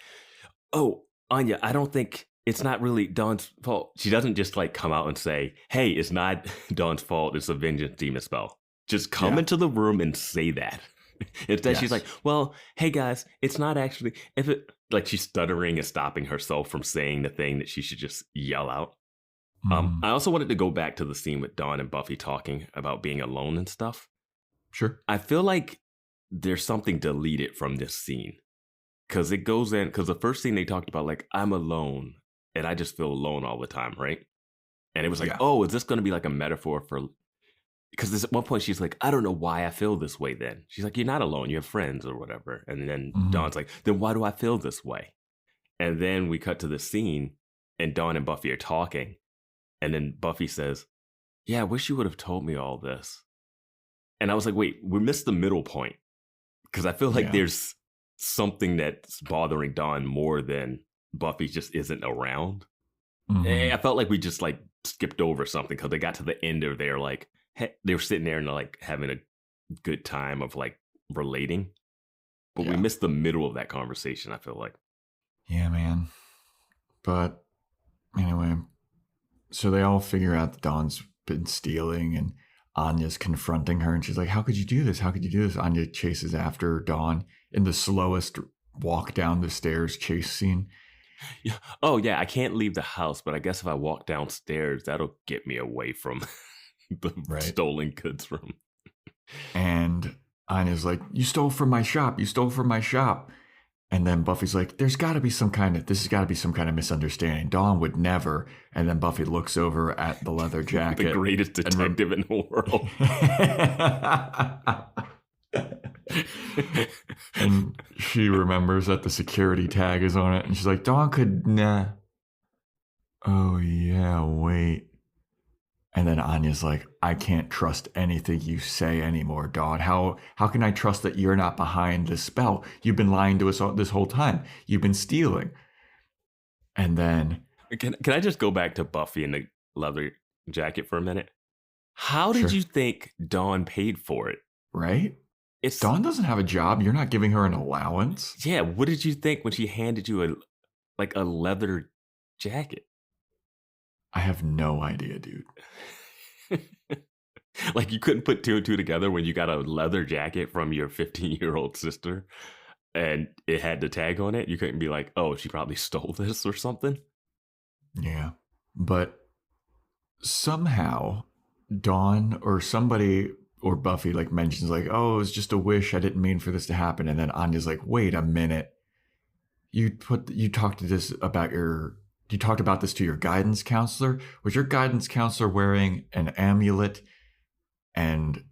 oh, Anya, I don't think it's not really Dawn's fault. She doesn't just like come out and say, hey, it's not Dawn's fault, it's a vengeance demon spell. Just come into the room and say that. Instead, she's like, well, hey guys, it's not actually, if it, like she's stuttering and stopping herself from saying the thing that she should just yell out. I also wanted to go back to the scene with Dawn and Buffy talking about being alone and stuff. Sure. I feel like there's something deleted from this scene. Because it goes in, because the first scene they talked about, like, I'm alone and I just feel alone all the time, right? And it was like, oh, is this going to be like a metaphor for, because at one point she's like, I don't know why I feel this way then. She's like, you're not alone, you have friends or whatever. And then Dawn's like, then why do I feel this way? And then we cut to the scene and Dawn and Buffy are talking. And then Buffy says, yeah, I wish you would have told me all this. And I was like, wait, we missed the middle point. Because I feel like there's something that's bothering Dawn more than Buffy just isn't around. I felt like we just like skipped over something because they got to the end of their like, they were sitting there and like having a good time of like relating. But we missed the middle of that conversation, I feel like. Yeah, man. But anyway, so they all figure out that Dawn's been stealing and Anya's confronting her and she's like, how could you do this? How could you do this? Anya chases after Dawn in the slowest walk down the stairs chase scene. Yeah. Oh, yeah, I can't leave the house, but I guess if I walk downstairs, that'll get me away from the stolen goods room. And Anya's like, you stole from my shop. You stole from my shop. And then Buffy's like, this has got to be some kind of misunderstanding. Dawn would never. And then Buffy looks over at the leather jacket. The greatest detective in the world. And she remembers that the security tag is on it. And she's like, Dawn could, nah. Oh, yeah, wait. And then Anya's like, I can't trust anything you say anymore, Dawn. How can I trust that you're not behind this spell? You've been lying to us this whole time. You've been stealing. And then... Can I just go back to Buffy and the leather jacket for a minute? How did you think Dawn paid for it? Right? Dawn doesn't have a job. You're not giving her an allowance. Yeah, what did you think when she handed you a leather jacket? I have no idea, dude. Like you couldn't put two and two together when you got a leather jacket from your 15-year-old sister and it had the tag on it. You couldn't be like, oh, she probably stole this or something. Yeah. But somehow Dawn or somebody or Buffy like mentions like, oh, it was just a wish. I didn't mean for this to happen. And then Anya's like, wait a minute. You talked about this to your guidance counselor? Was your guidance counselor wearing an amulet? And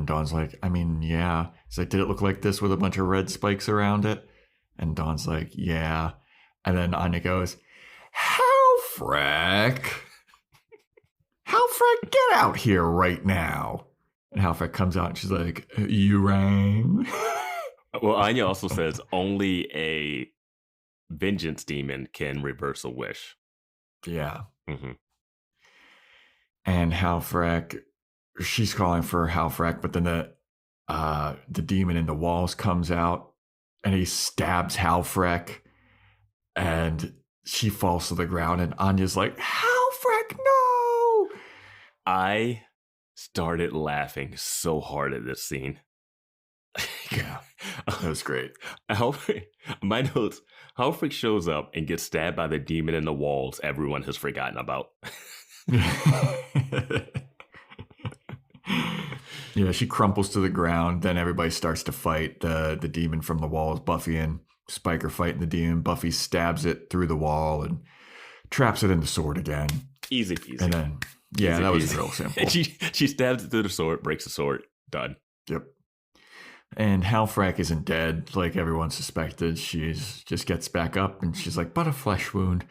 Dawn's like, I mean, yeah. It's like, did it look like this with a bunch of red spikes around it? And Dawn's like, yeah. And then Anya goes, Halfrek, get out here right now. And Halfrek comes out and she's like, you rang? Well, Anya also says only a vengeance demon can reverse a wish. Yeah. Mm-hmm. And Halfrek she's calling for Halfrek, but then the demon in the walls comes out and he stabs Halfrek and she falls to the ground and Anya's like, Halfrek, no! I started laughing so hard at this scene. Yeah, that was great. My notes, Halfrek shows up and gets stabbed by the demon in the walls everyone has forgotten about. Yeah, she crumples to the ground. Then everybody starts to fight. The demon from the walls. Buffy and Spike are fighting the demon. Buffy stabs it through the wall and traps it in the sword again. Easy peasy. And then, yeah, Easy that was peasy. real simple. she stabs it through the sword, breaks the sword, done. Yep. And Halfrek isn't dead like everyone suspected. She's just gets back up and she's like, but a flesh wound.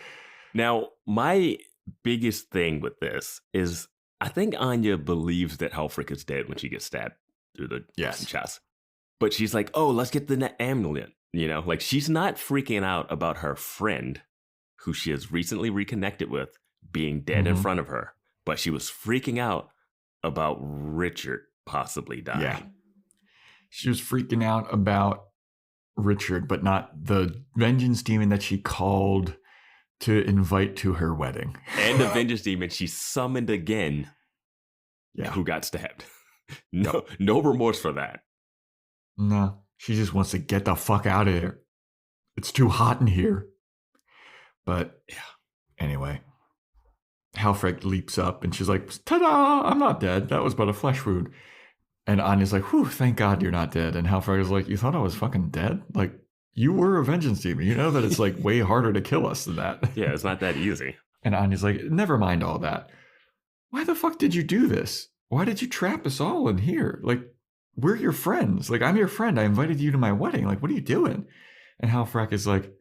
Now, my biggest thing with this is I think Anya believes that Halfrek is dead when she gets stabbed through the chest. But she's like, oh, let's get the amulet. You know, like she's not freaking out about her friend who she has recently reconnected with being dead in front of her. But she was freaking out about Richard possibly dying. Yeah. She was freaking out about Richard, but not the vengeance demon that she called to invite to her wedding. And the vengeance demon she summoned again, who got stabbed. No remorse for that. No, she just wants to get the fuck out of here. It's too hot in here. But anyway, Halfrek leaps up and she's like, ta-da, I'm not dead. That was but a flesh wound. And Anya's like, whew, thank God you're not dead. And Halfrek is like, you thought I was fucking dead? Like, you were a vengeance demon. You know that it's like way harder to kill us than that. Yeah, it's not that easy. And Anya's like, never mind all that. Why the fuck did you do this? Why did you trap us all in here? Like, we're your friends. Like, I'm your friend. I invited you to my wedding. Like, what are you doing? And Halfrek is like,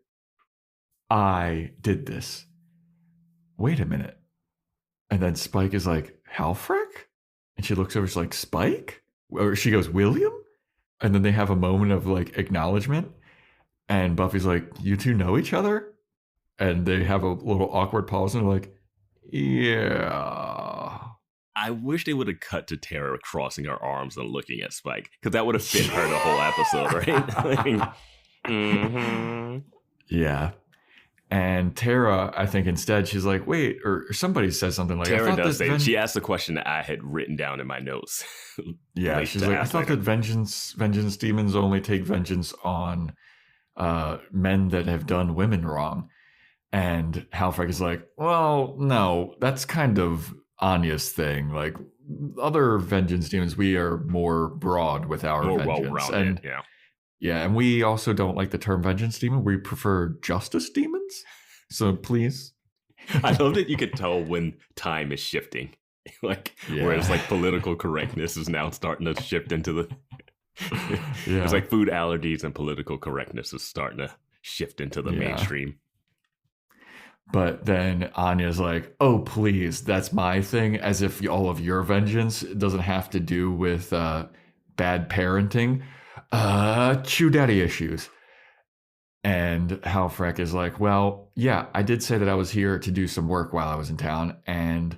I did this. Wait a minute. And then Spike is like, Halfrek? And she looks over, she's like, Spike? Or she goes, William? And then they have a moment of like acknowledgement. And Buffy's like, you two know each other? And they have a little awkward pause and they're like, yeah. I wish they would have cut to Tara crossing her arms and looking at Spike, because that would have fit her the whole episode, right? Yeah. And Tara, I think instead, she's like, wait, or somebody says something like, Tara does say, she asked the question that I had written down in my notes. Yeah, she's like, I thought that vengeance demons only take vengeance on men that have done women wrong. And Halfrek is like, well, no, that's kind of Anya's thing. Like, other vengeance demons, we are more broad with our more vengeance. well-rounded, And yeah, and we also don't like the term vengeance demon. We prefer justice demons. So please. I love that you could tell when time is shifting. Whereas like political correctness is now starting to shift into the it's like food allergies and political correctness is starting to shift into the mainstream. But then Anya's like, oh, please, that's my thing. As if all of your vengeance doesn't have to do with bad parenting. Chew daddy issues. And Halfrek is like, well, yeah, I did say that I was here to do some work while I was in town. And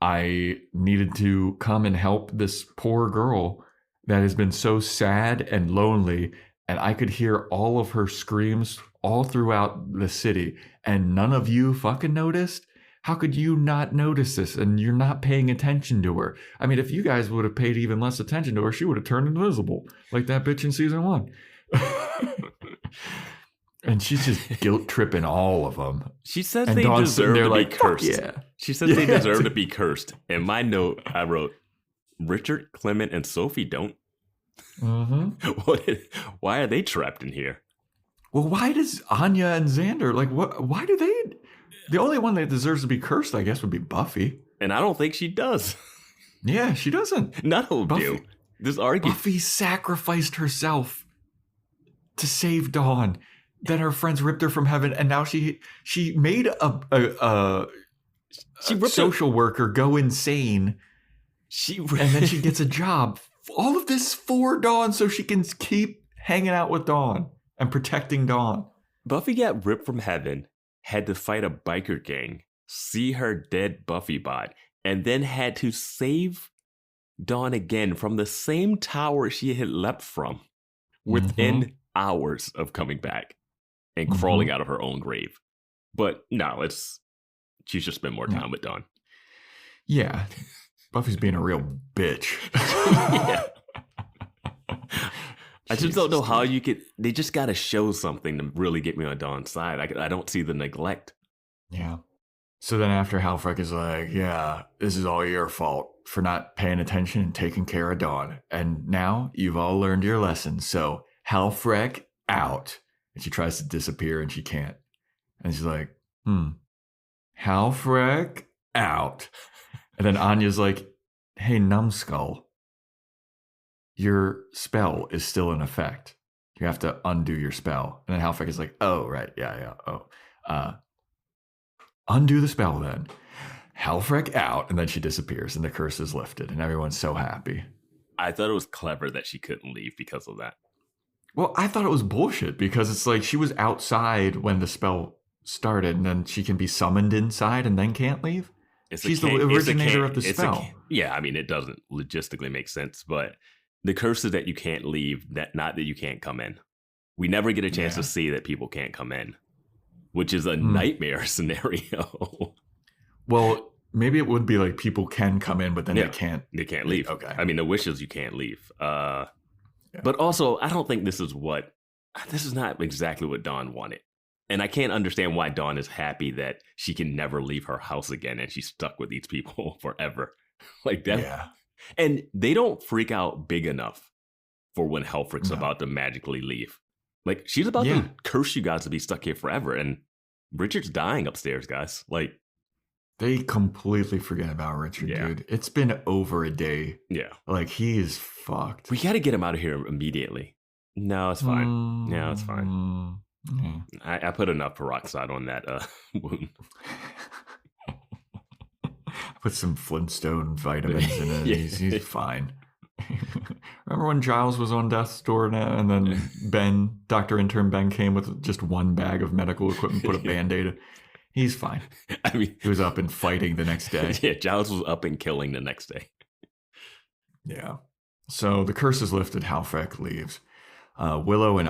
I needed to come and help this poor girl that has been so sad and lonely. And I could hear all of her screams all throughout the city. And none of you fucking noticed? How could you not notice this? And you're not paying attention to her. I mean, if you guys would have paid even less attention to her, she would have turned invisible. Like that bitch in season 1. And she's just guilt tripping all of them. She says and they Dawn's deserve to like, be cursed. Yeah. She says they deserve to be cursed. In my note, I wrote, Richard, Clement, and Sophie don't. Why are they trapped in here? Well, why does Anya and Xander, like, what? Why do they? The only one that deserves to be cursed, I guess, would be Buffy. And I don't think she does. Yeah, she doesn't. None of them do. This argument. Buffy sacrificed herself to save Dawn. Then her friends ripped her from heaven, and now she made a social worker go insane. And then she gets a job. All of this for Dawn, so she can keep hanging out with Dawn and protecting Dawn. Buffy got ripped from heaven, had to fight a biker gang, see her dead Buffy bot, and then had to save Dawn again from the same tower she had leapt from within hours of coming back and crawling out of her own grave. But no, she should spend more time with Dawn. Yeah. Buffy's being a real bitch. Yeah. I just don't know how you could. They just got to show something to really get me on Dawn's side. I don't see the neglect. Yeah. So then after Halfrek is like, yeah, this is all your fault for not paying attention and taking care of Dawn. And now you've all learned your lesson. So Halfrek out. And she tries to disappear and she can't. And she's like, Halfrek out. And then Anya's like, hey, numbskull. Your spell is still in effect. You have to undo your spell. And then Halfrek is like, oh, right. Yeah. Oh, undo the spell then. Halfrek out. And then she disappears and the curse is lifted. And everyone's so happy. I thought it was clever that she couldn't leave because of that. Well, I thought it was bullshit because it's like she was outside when the spell started and then she can be summoned inside and then can't leave. She's the originator of the spell. Yeah, I mean, it doesn't logistically make sense, but the curse is that you can't leave, not that you can't come in. We never get a chance to see that people can't come in, which is a nightmare scenario. Well, maybe it would be like people can come in, but then they can't. They can't leave. Okay. I mean, the wish is you can't leave. But also, I don't think this is not exactly what Dawn wanted. And I can't understand why Dawn is happy that she can never leave her house again and she's stuck with these people forever. Like that. Yeah. And they don't freak out big enough for when Helfrich's about to magically leave. Like, she's about to curse you guys to be stuck here forever. And Richard's dying upstairs, guys. Like, they completely forget about Richard, dude. It's been over a day. Yeah. Like, he is fucked. We got to get him out of here immediately. No, it's fine. No, it's fine. I put enough peroxide on that wound. Put some Flintstone vitamins in it. He's fine. Remember when Giles was on death's door and then Dr. Intern Ben came with just one bag of medical equipment, put a Band-Aid. He's fine. I mean, he was up and fighting the next day. Yeah, Giles was up and killing the next day. Yeah. So the curse is lifted. Halfrek leaves. Willow and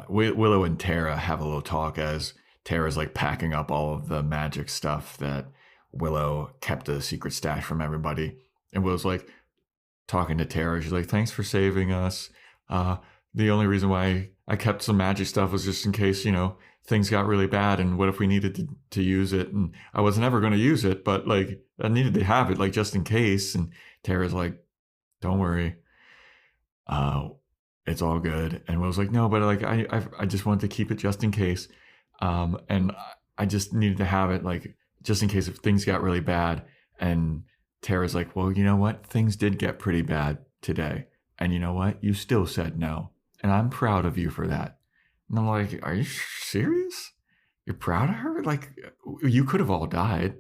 Willow and Tara have a little talk as Tara's like packing up all of the magic stuff that Willow kept a secret stash from everybody. And Willow's like talking to Tara. She's like, thanks for saving us. The only reason why I kept some magic stuff was just in case, things got really bad. And what if we needed to use it? And I was never going to use it, but like I needed to have it like just in case. And Tara's like, don't worry. It's all good. And Will's like, no, but like I just wanted to keep it just in case. And I just needed to have it like just in case if things got really bad. And Tara's like, well, you know what? Things did get pretty bad today. And you know what? You still said no. And I'm proud of you for that. And I'm like, are you serious? You're proud of her? Like, you could have all died.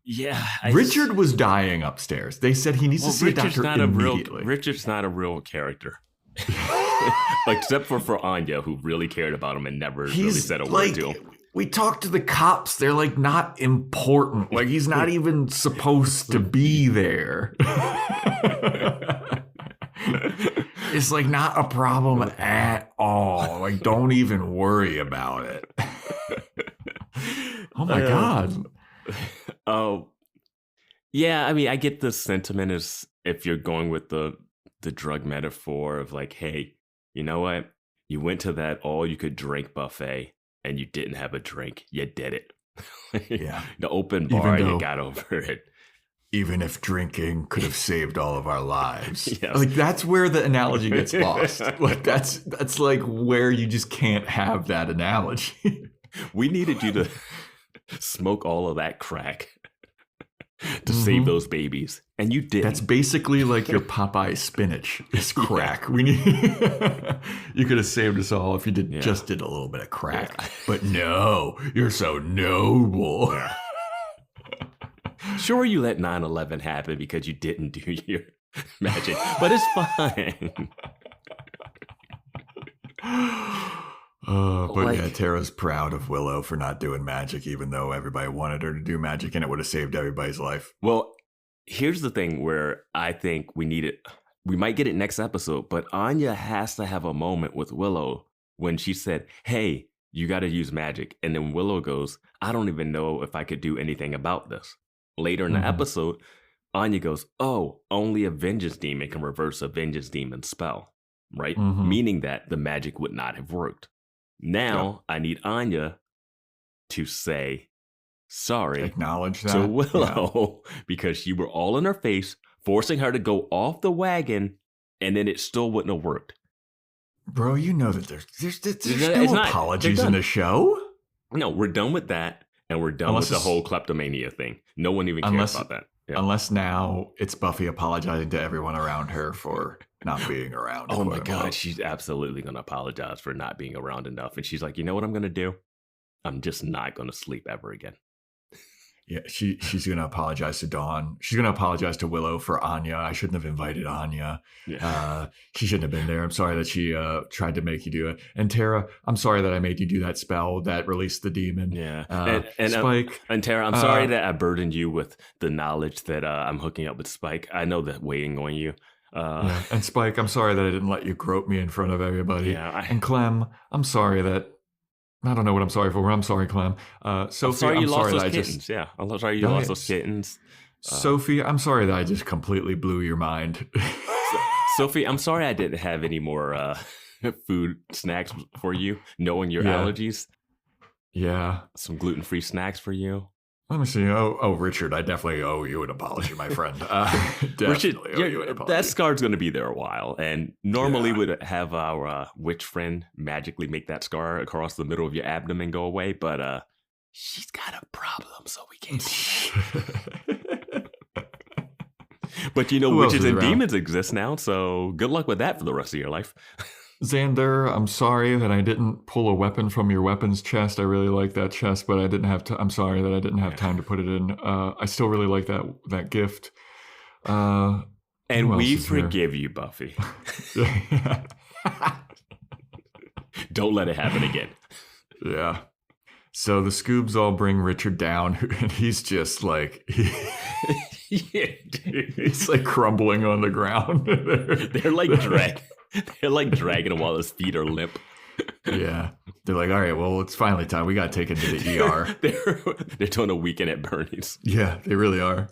Yeah. Richard was dying upstairs. They said he needs to see a doctor immediately. Richard's not a real character. Except for Anya, who really cared about him and never really said a word to him. We talked to the cops. They're like not important. Like he's not even supposed to be there. It's like not a problem at all. Like don't even worry about it. Oh my God. Oh, yeah. I mean, I get the sentiment is if you're going with the drug metaphor of like, hey, you know what? You went to that all-you-could-drink buffet and you didn't have a drink. You did it. Yeah. The open bar and you got over it. Even if drinking could have saved all of our lives. Yes. Like that's where the analogy gets lost. Like that's like where you just can't have that analogy. We needed you to smoke all of that crack to save those babies. And you did. That's basically like your Popeye spinach is crack. Yeah. We need you could have saved us all if you just did a little bit of crack. Yeah. But no, you're so noble. Sure, you let 9/11 happen because you didn't do your magic, but it's fine. But yeah, Tara's proud of Willow for not doing magic, even though everybody wanted her to do magic and it would have saved everybody's life. Well, here's the thing where I think we might get it next episode, but Anya has to have a moment with Willow when she said, hey, you got to use magic. And then Willow goes, I don't even know if I could do anything about this. Later in the episode, Anya goes, oh, only a vengeance demon can reverse a vengeance demon spell, right? Meaning that the magic would not have worked. Now I need Anya to say sorry, acknowledge that to Willow because you were all in her face, forcing her to go off the wagon, and then it still wouldn't have worked. Bro, you know that there's no apologies in the show. No, we're done with that, and we're done with the whole kleptomania thing. No one even cares about that. Yeah. Unless now it's Buffy apologizing to everyone around her for not being around. Oh my God, she's absolutely going to apologize for not being around enough. And she's like, you know what I'm going to do? I'm just not going to sleep ever again. Yeah, she's going to apologize to Dawn. She's going to apologize to Willow for Anya. I shouldn't have invited Anya. Yeah. She shouldn't have been there. I'm sorry that she tried to make you do it. And Tara, I'm sorry that I made you do that spell that released the demon. Yeah. And Spike. And Tara, I'm sorry that I burdened you with the knowledge that I'm hooking up with Spike. I know that weighing on you. Yeah. And Spike, I'm sorry that I didn't let you grope me in front of everybody. Yeah, and Clem, I'm sorry that I don't know what I'm sorry for. I'm sorry, Clem. Sophie, I'm sorry you lost those kittens. Just, yeah, I'm sorry you lost those kittens. Sophie, I'm sorry that I just completely blew your mind. Sophie, I'm sorry I didn't have any more food snacks for you, knowing your allergies. Yeah. Some gluten-free snacks for you. Let me see. Oh, Richard, I definitely owe you an apology, my friend. Richard, that scar's going to be there a while. And normally we'd have our witch friend magically make that scar across the middle of your abdomen go away. But she's got a problem, so we can't do that. But witches and demons exist now. So good luck with that for the rest of your life. Xander, I'm sorry that I didn't pull a weapon from your weapons chest. I really like that chest, but I didn't have to. I'm sorry that I didn't have time to put it in. I still really like that gift. And we forgive you, Buffy. Don't let it happen again. Yeah. So the Scoobs all bring Richard down, and he's just like, he's like crumbling on the ground. They're like dread. They're like dragging him while his feet are limp. Yeah. They're like, all right, well, it's finally time. We got to take him to the ER. They're doing a weekend at Bernie's. Yeah, they really are.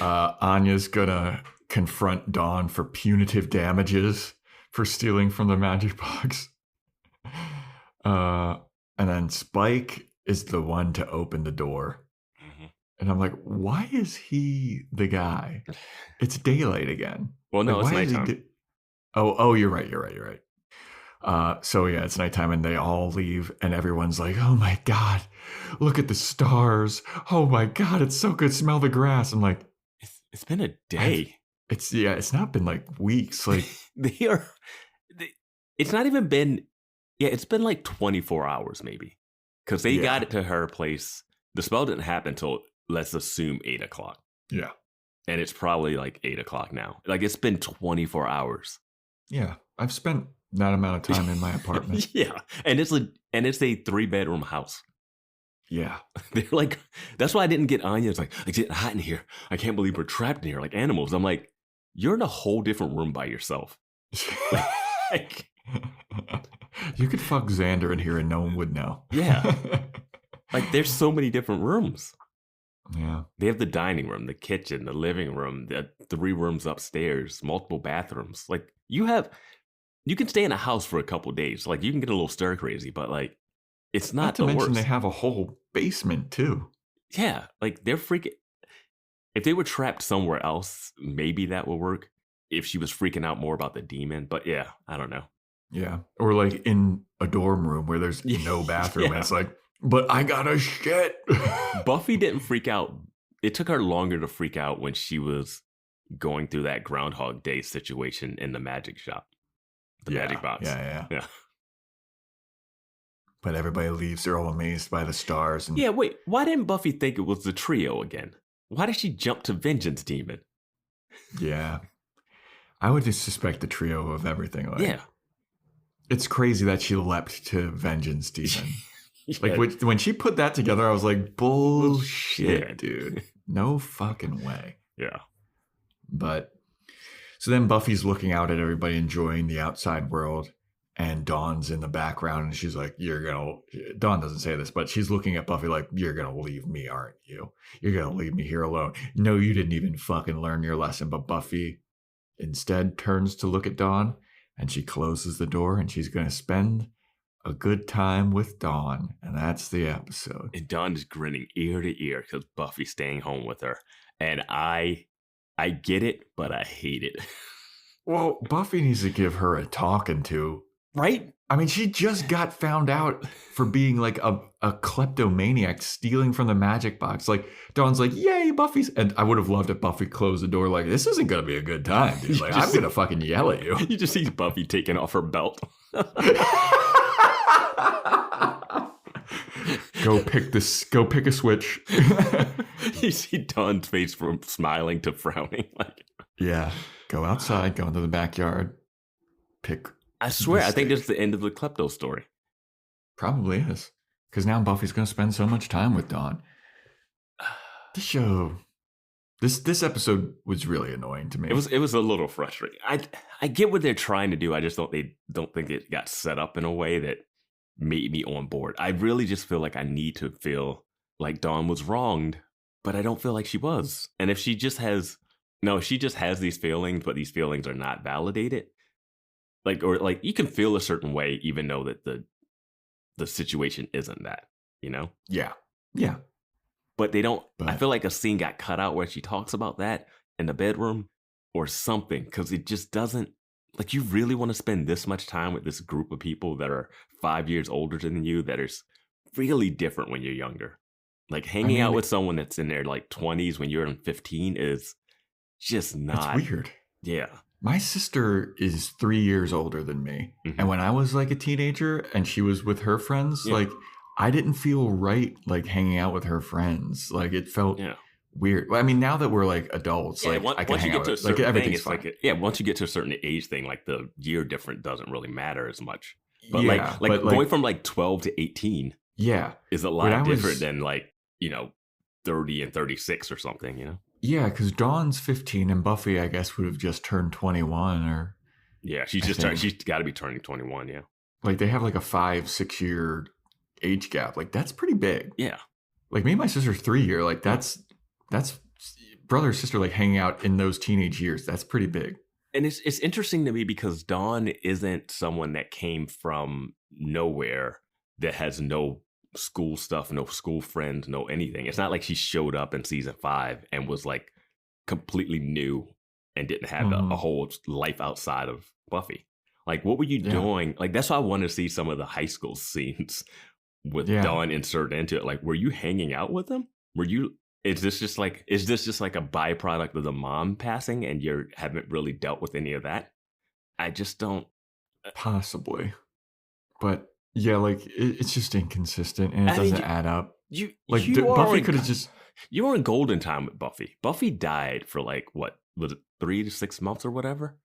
Anya's going to confront Dawn for punitive damages for stealing from the magic box. And then Spike is the one to open the door. Mm-hmm. And I'm like, why is he the guy? It's daylight again. Well, no, like, it's nighttime. Oh, you're right. So yeah, it's nighttime and they all leave and everyone's like, oh my God, look at the stars. Oh my God, it's so good. Smell the grass. I'm like, it's been a day. It's not been like weeks. Like it's not even been, it's been like 24 hours maybe. Cause they got it to her place. The spell didn't happen until let's assume 8 o'clock. Yeah. And it's probably like 8 o'clock now. Like it's been 24 hours. Yeah, I've spent that amount of time in my apartment. Yeah, and it's a 3-bedroom house. Yeah, they're like, that's why I didn't get Anya. It's like, it's getting hot in here. I can't believe we're trapped in here like animals. I'm like, you're in a whole different room by yourself. Like, you could fuck Xander in here and no one would know. Yeah, like there's so many different rooms. Yeah. They have the dining room, the kitchen, the living room, the 3 rooms upstairs, multiple bathrooms. Like you can stay in a house for a couple of days. Like you can get a little stir crazy, but like it's not to mention worst. They have a whole basement too. Yeah, like they're freaking. If they were trapped somewhere else, maybe that would work. If she was freaking out more about the demon, but yeah, I don't know. Yeah, or like in a dorm room where there's no bathroom. And it's like, but I gotta shit. Buffy didn't freak out. It took her longer to freak out when she was going through that Groundhog Day situation in the magic shop. The magic box. Yeah. But everybody leaves. They're all amazed by the stars. And yeah, wait. Why didn't Buffy think it was the trio again? Why did she jump to Vengeance Demon? Yeah. I would just suspect the trio of everything. Like, yeah. It's crazy that she leapt to Vengeance Demon. Like when she put that together, I was like, bullshit, Yeah. dude. No fucking way. Yeah. But so then Buffy's looking out at everybody enjoying the outside world, and Dawn's in the background, and she's like, Dawn doesn't say this, but she's looking at Buffy like, you're gonna leave me, aren't you? You're gonna leave me here alone. No, you didn't even fucking learn your lesson. But Buffy instead turns to look at Dawn, and she closes the door, and she's gonna spend a good time with Dawn. And that's the episode. And Dawn is grinning ear to ear because Buffy's staying home with her. And I get it, but I hate it. Well, Buffy needs to give her a talking to. Right? I mean, she just got found out for being like a kleptomaniac, stealing from the magic box. Like, Dawn's like, yay, Buffy's. And I would have loved if Buffy closed the door like, this isn't going to be a good time, dude. Like, I'm going to fucking yell at you. You just see Buffy taking off her belt. Go pick a switch. You see Dawn's face from smiling to frowning. Like, yeah. Go outside, go into the backyard, pick. I swear, I think this is the end of the klepto story. Probably is. Because now Buffy's going to spend so much time with Dawn. This show, this episode was really annoying to me. It was a little frustrating. I get what they're trying to do. I just don't think it got set up in a way that made me on board. I really just feel like I need to feel like Dawn was wronged, but I don't feel like she was. And if she just has these feelings, but these feelings are not validated, or you can feel a certain way even though that the situation isn't that, you know? Yeah. But they don't. I feel like a scene got cut out where she talks about that in the bedroom or something, because it just doesn't. Like, you really want to spend this much time with this group of people that are 5 years older than you, that is really different when you're younger. Like, hanging out with someone that's in their like 20s when you're in 15 is just not. It's weird. Yeah. My sister is 3 years older than me. Mm-hmm. And when I was like a teenager and she was with her friends, like, I didn't feel right, like, hanging out with her friends. Like, it felt weird. I mean, now that we're like adults, like, I can hang out with, like, everything's fine. Once you get to a certain age thing, like, the year difference doesn't really matter as much. But like going from like 12 to 18 is a lot different than like, 30 and 36 or something, you know? Yeah, because Dawn's 15 and Buffy, I guess, would have just turned 21 or... Yeah, she's got to be turning 21, yeah. Like, they have like a 5-6 year age gap. Like, that's pretty big. Yeah. Like, me and my sister 3 year, like, that's brother and sister, like, hanging out in those teenage years. That's pretty big. And it's interesting to me because Dawn isn't someone that came from nowhere, that has no school stuff, no school friends, no anything. It's not like she showed up in season 5 and was like completely new and didn't have a whole life outside of Buffy. Like, what were you doing? Like, that's why I want to see some of the high school scenes with Dawn inserted into it. Like, were you hanging out with them? Is this just like a byproduct of the mom passing and you haven't really dealt with any of that? I just don't. Possibly. But yeah, like, it's just inconsistent and it doesn't add up. Buffy could have just... You were in golden time with Buffy. Buffy died for like, what, was it 3 to 6 months or whatever?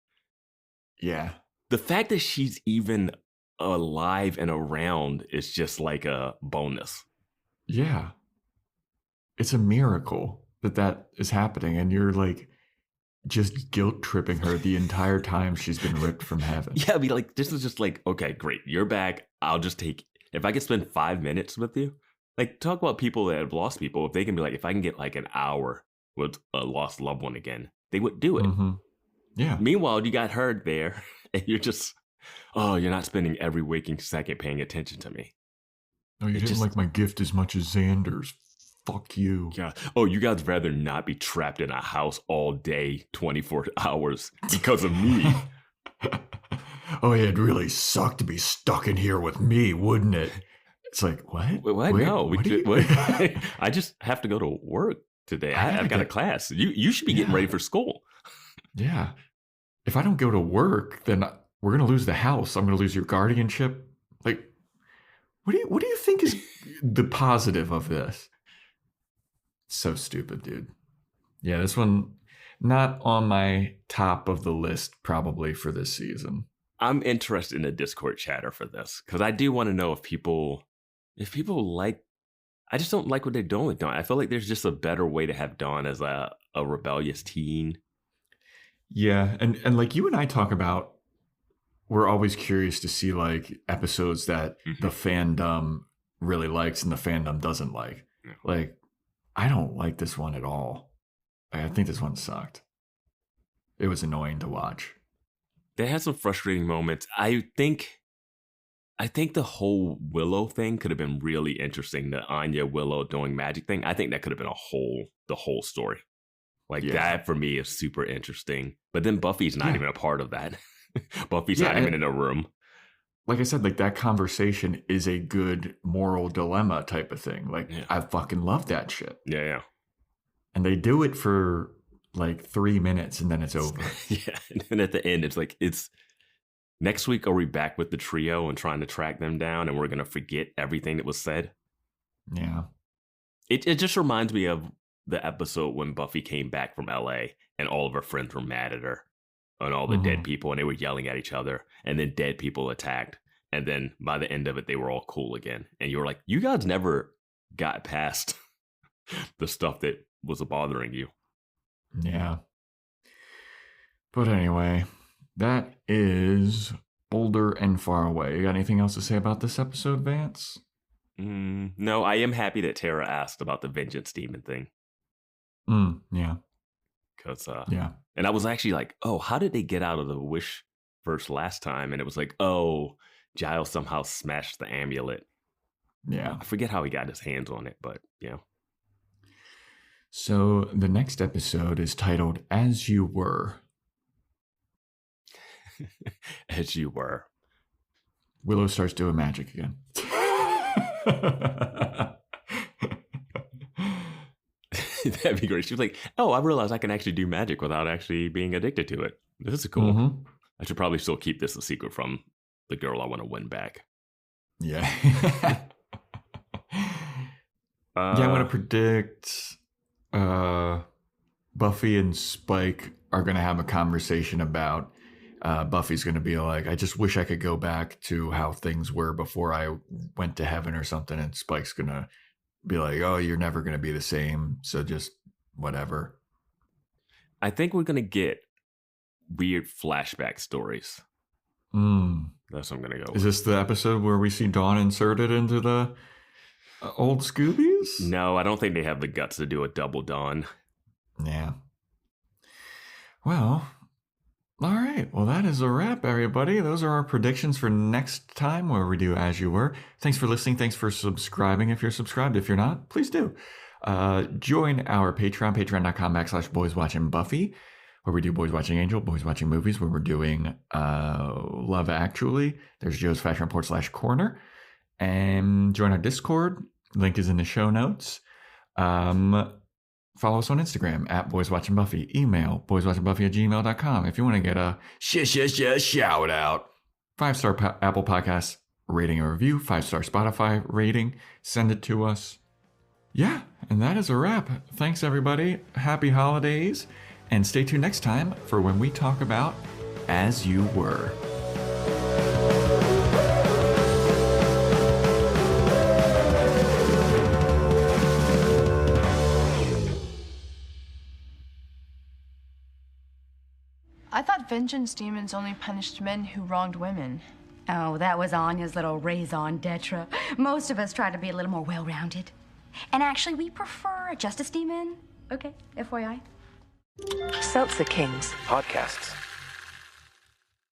Yeah. The fact that she's even alive and around is just like a bonus. Yeah. It's a miracle that is happening, and you're like just guilt tripping her the entire time she's been ripped from heaven. Yeah, I mean, like, this is just like, okay, great, you're back. I'll just if I could spend 5 minutes with you, like, talk about people that have lost people. If they can be like, if I can get like an hour with a lost loved one again, they would do it. Mm-hmm. Yeah. Meanwhile, you got her there, and you're just, you're not spending every waking second paying attention to me. Oh, you didn't like my gift as much as Xander's. Fuck you. Yeah. Oh, you guys rather not be trapped in a house all day, 24 hours because of me. Oh, yeah, it'd really suck to be stuck in here with me, wouldn't it? It's like, what? What? No. I just have to go to work today. I've got a class. You should be getting ready for school. Yeah. If I don't go to work, then we're going to lose the house. I'm going to lose your guardianship. Like, what do you think is the positive of this? So stupid, dude. Yeah, this one, not on my top of the list probably for this season. I'm interested in the Discord chatter for this because I do want to know if people if people like, I just don't like what they're doing with Dawn. I feel like there's just a better way to have Dawn as a rebellious teen. Yeah, and like you and I talk about, we're always curious to see like episodes that the fandom really likes and the fandom doesn't like. Yeah. Like, I don't like this one at all. I think this one sucked. It was annoying to watch. They had some frustrating moments. I think the whole Willow thing could have been really interesting. The Anya Willow doing magic thing. I think that could have been the whole story. Like that for me is super interesting. But then Buffy's not even a part of that. Buffy's not even in a room. Like I said, like that conversation is a good moral dilemma type of thing. Like I fucking love that shit. Yeah. And they do it for like 3 minutes and then it's over. Yeah. And then at the end, it's like, next week, are we back with the trio and trying to track them down and we're going to forget everything that was said? Yeah. It just reminds me of the episode when Buffy came back from LA and all of her friends were mad at her and all the dead people and they were yelling at each other and then dead people attacked. And then by the end of it, they were all cool again. And you were like, you guys never got past the stuff that was bothering you. Yeah. But anyway, that is Older and Far Away. You got anything else to say about this episode, Vance? No, I am happy that Tara asked about the Vengeance Demon thing. Yeah. Because, yeah. And I was actually like, oh, how did they get out of the wish verse last time? And it was like, oh, Giles somehow smashed the amulet. Yeah. I forget how he got his hands on it, but yeah. So the next episode is titled As You Were. As you were. Willow starts doing magic again. That'd be great. She was like, oh, I realized I can actually do magic without actually being addicted to it. This is cool. I should probably still keep this a secret from the girl I want to win back. Yeah. I'm going to predict Buffy and Spike are going to have a conversation about Buffy's going to be like, I just wish I could go back to how things were before I went to heaven or something. And Spike's going to be like, oh, you're never going to be the same. So just whatever. I think we're going to get weird flashback stories. That's what I'm going to go with. Is this the episode where we see Dawn inserted into the old Scoobies? No, I don't think they have the guts to do a double Dawn. Yeah. Well, all right. Well, that is a wrap, everybody. Those are our predictions for next time where we do As You Were. Thanks for listening. Thanks for subscribing. If you're subscribed, if you're not, please do. Join our Patreon, patreon.com/Boys Watching Buffy, where we do Boys Watching Angel, Boys Watching Movies, where we're doing Love Actually. There's Joe's Fashion Report /corner. And join our Discord. Link is in the show notes. Follow us on Instagram at Boys Watching Buffy. Email boyswatchingbuffy@gmail.com if you want to get a shout out. 5-star Apple Podcasts rating and review. 5-star Spotify rating. Send it to us. Yeah, and that is a wrap. Thanks, everybody. Happy holidays. And stay tuned next time for when we talk about As You Were. I thought vengeance demons only punished men who wronged women. Oh, that was Anya's little raison d'etre. Most of us try to be a little more well-rounded. And actually, we prefer a justice demon. Okay, FYI. Seltzer Kings. Podcasts.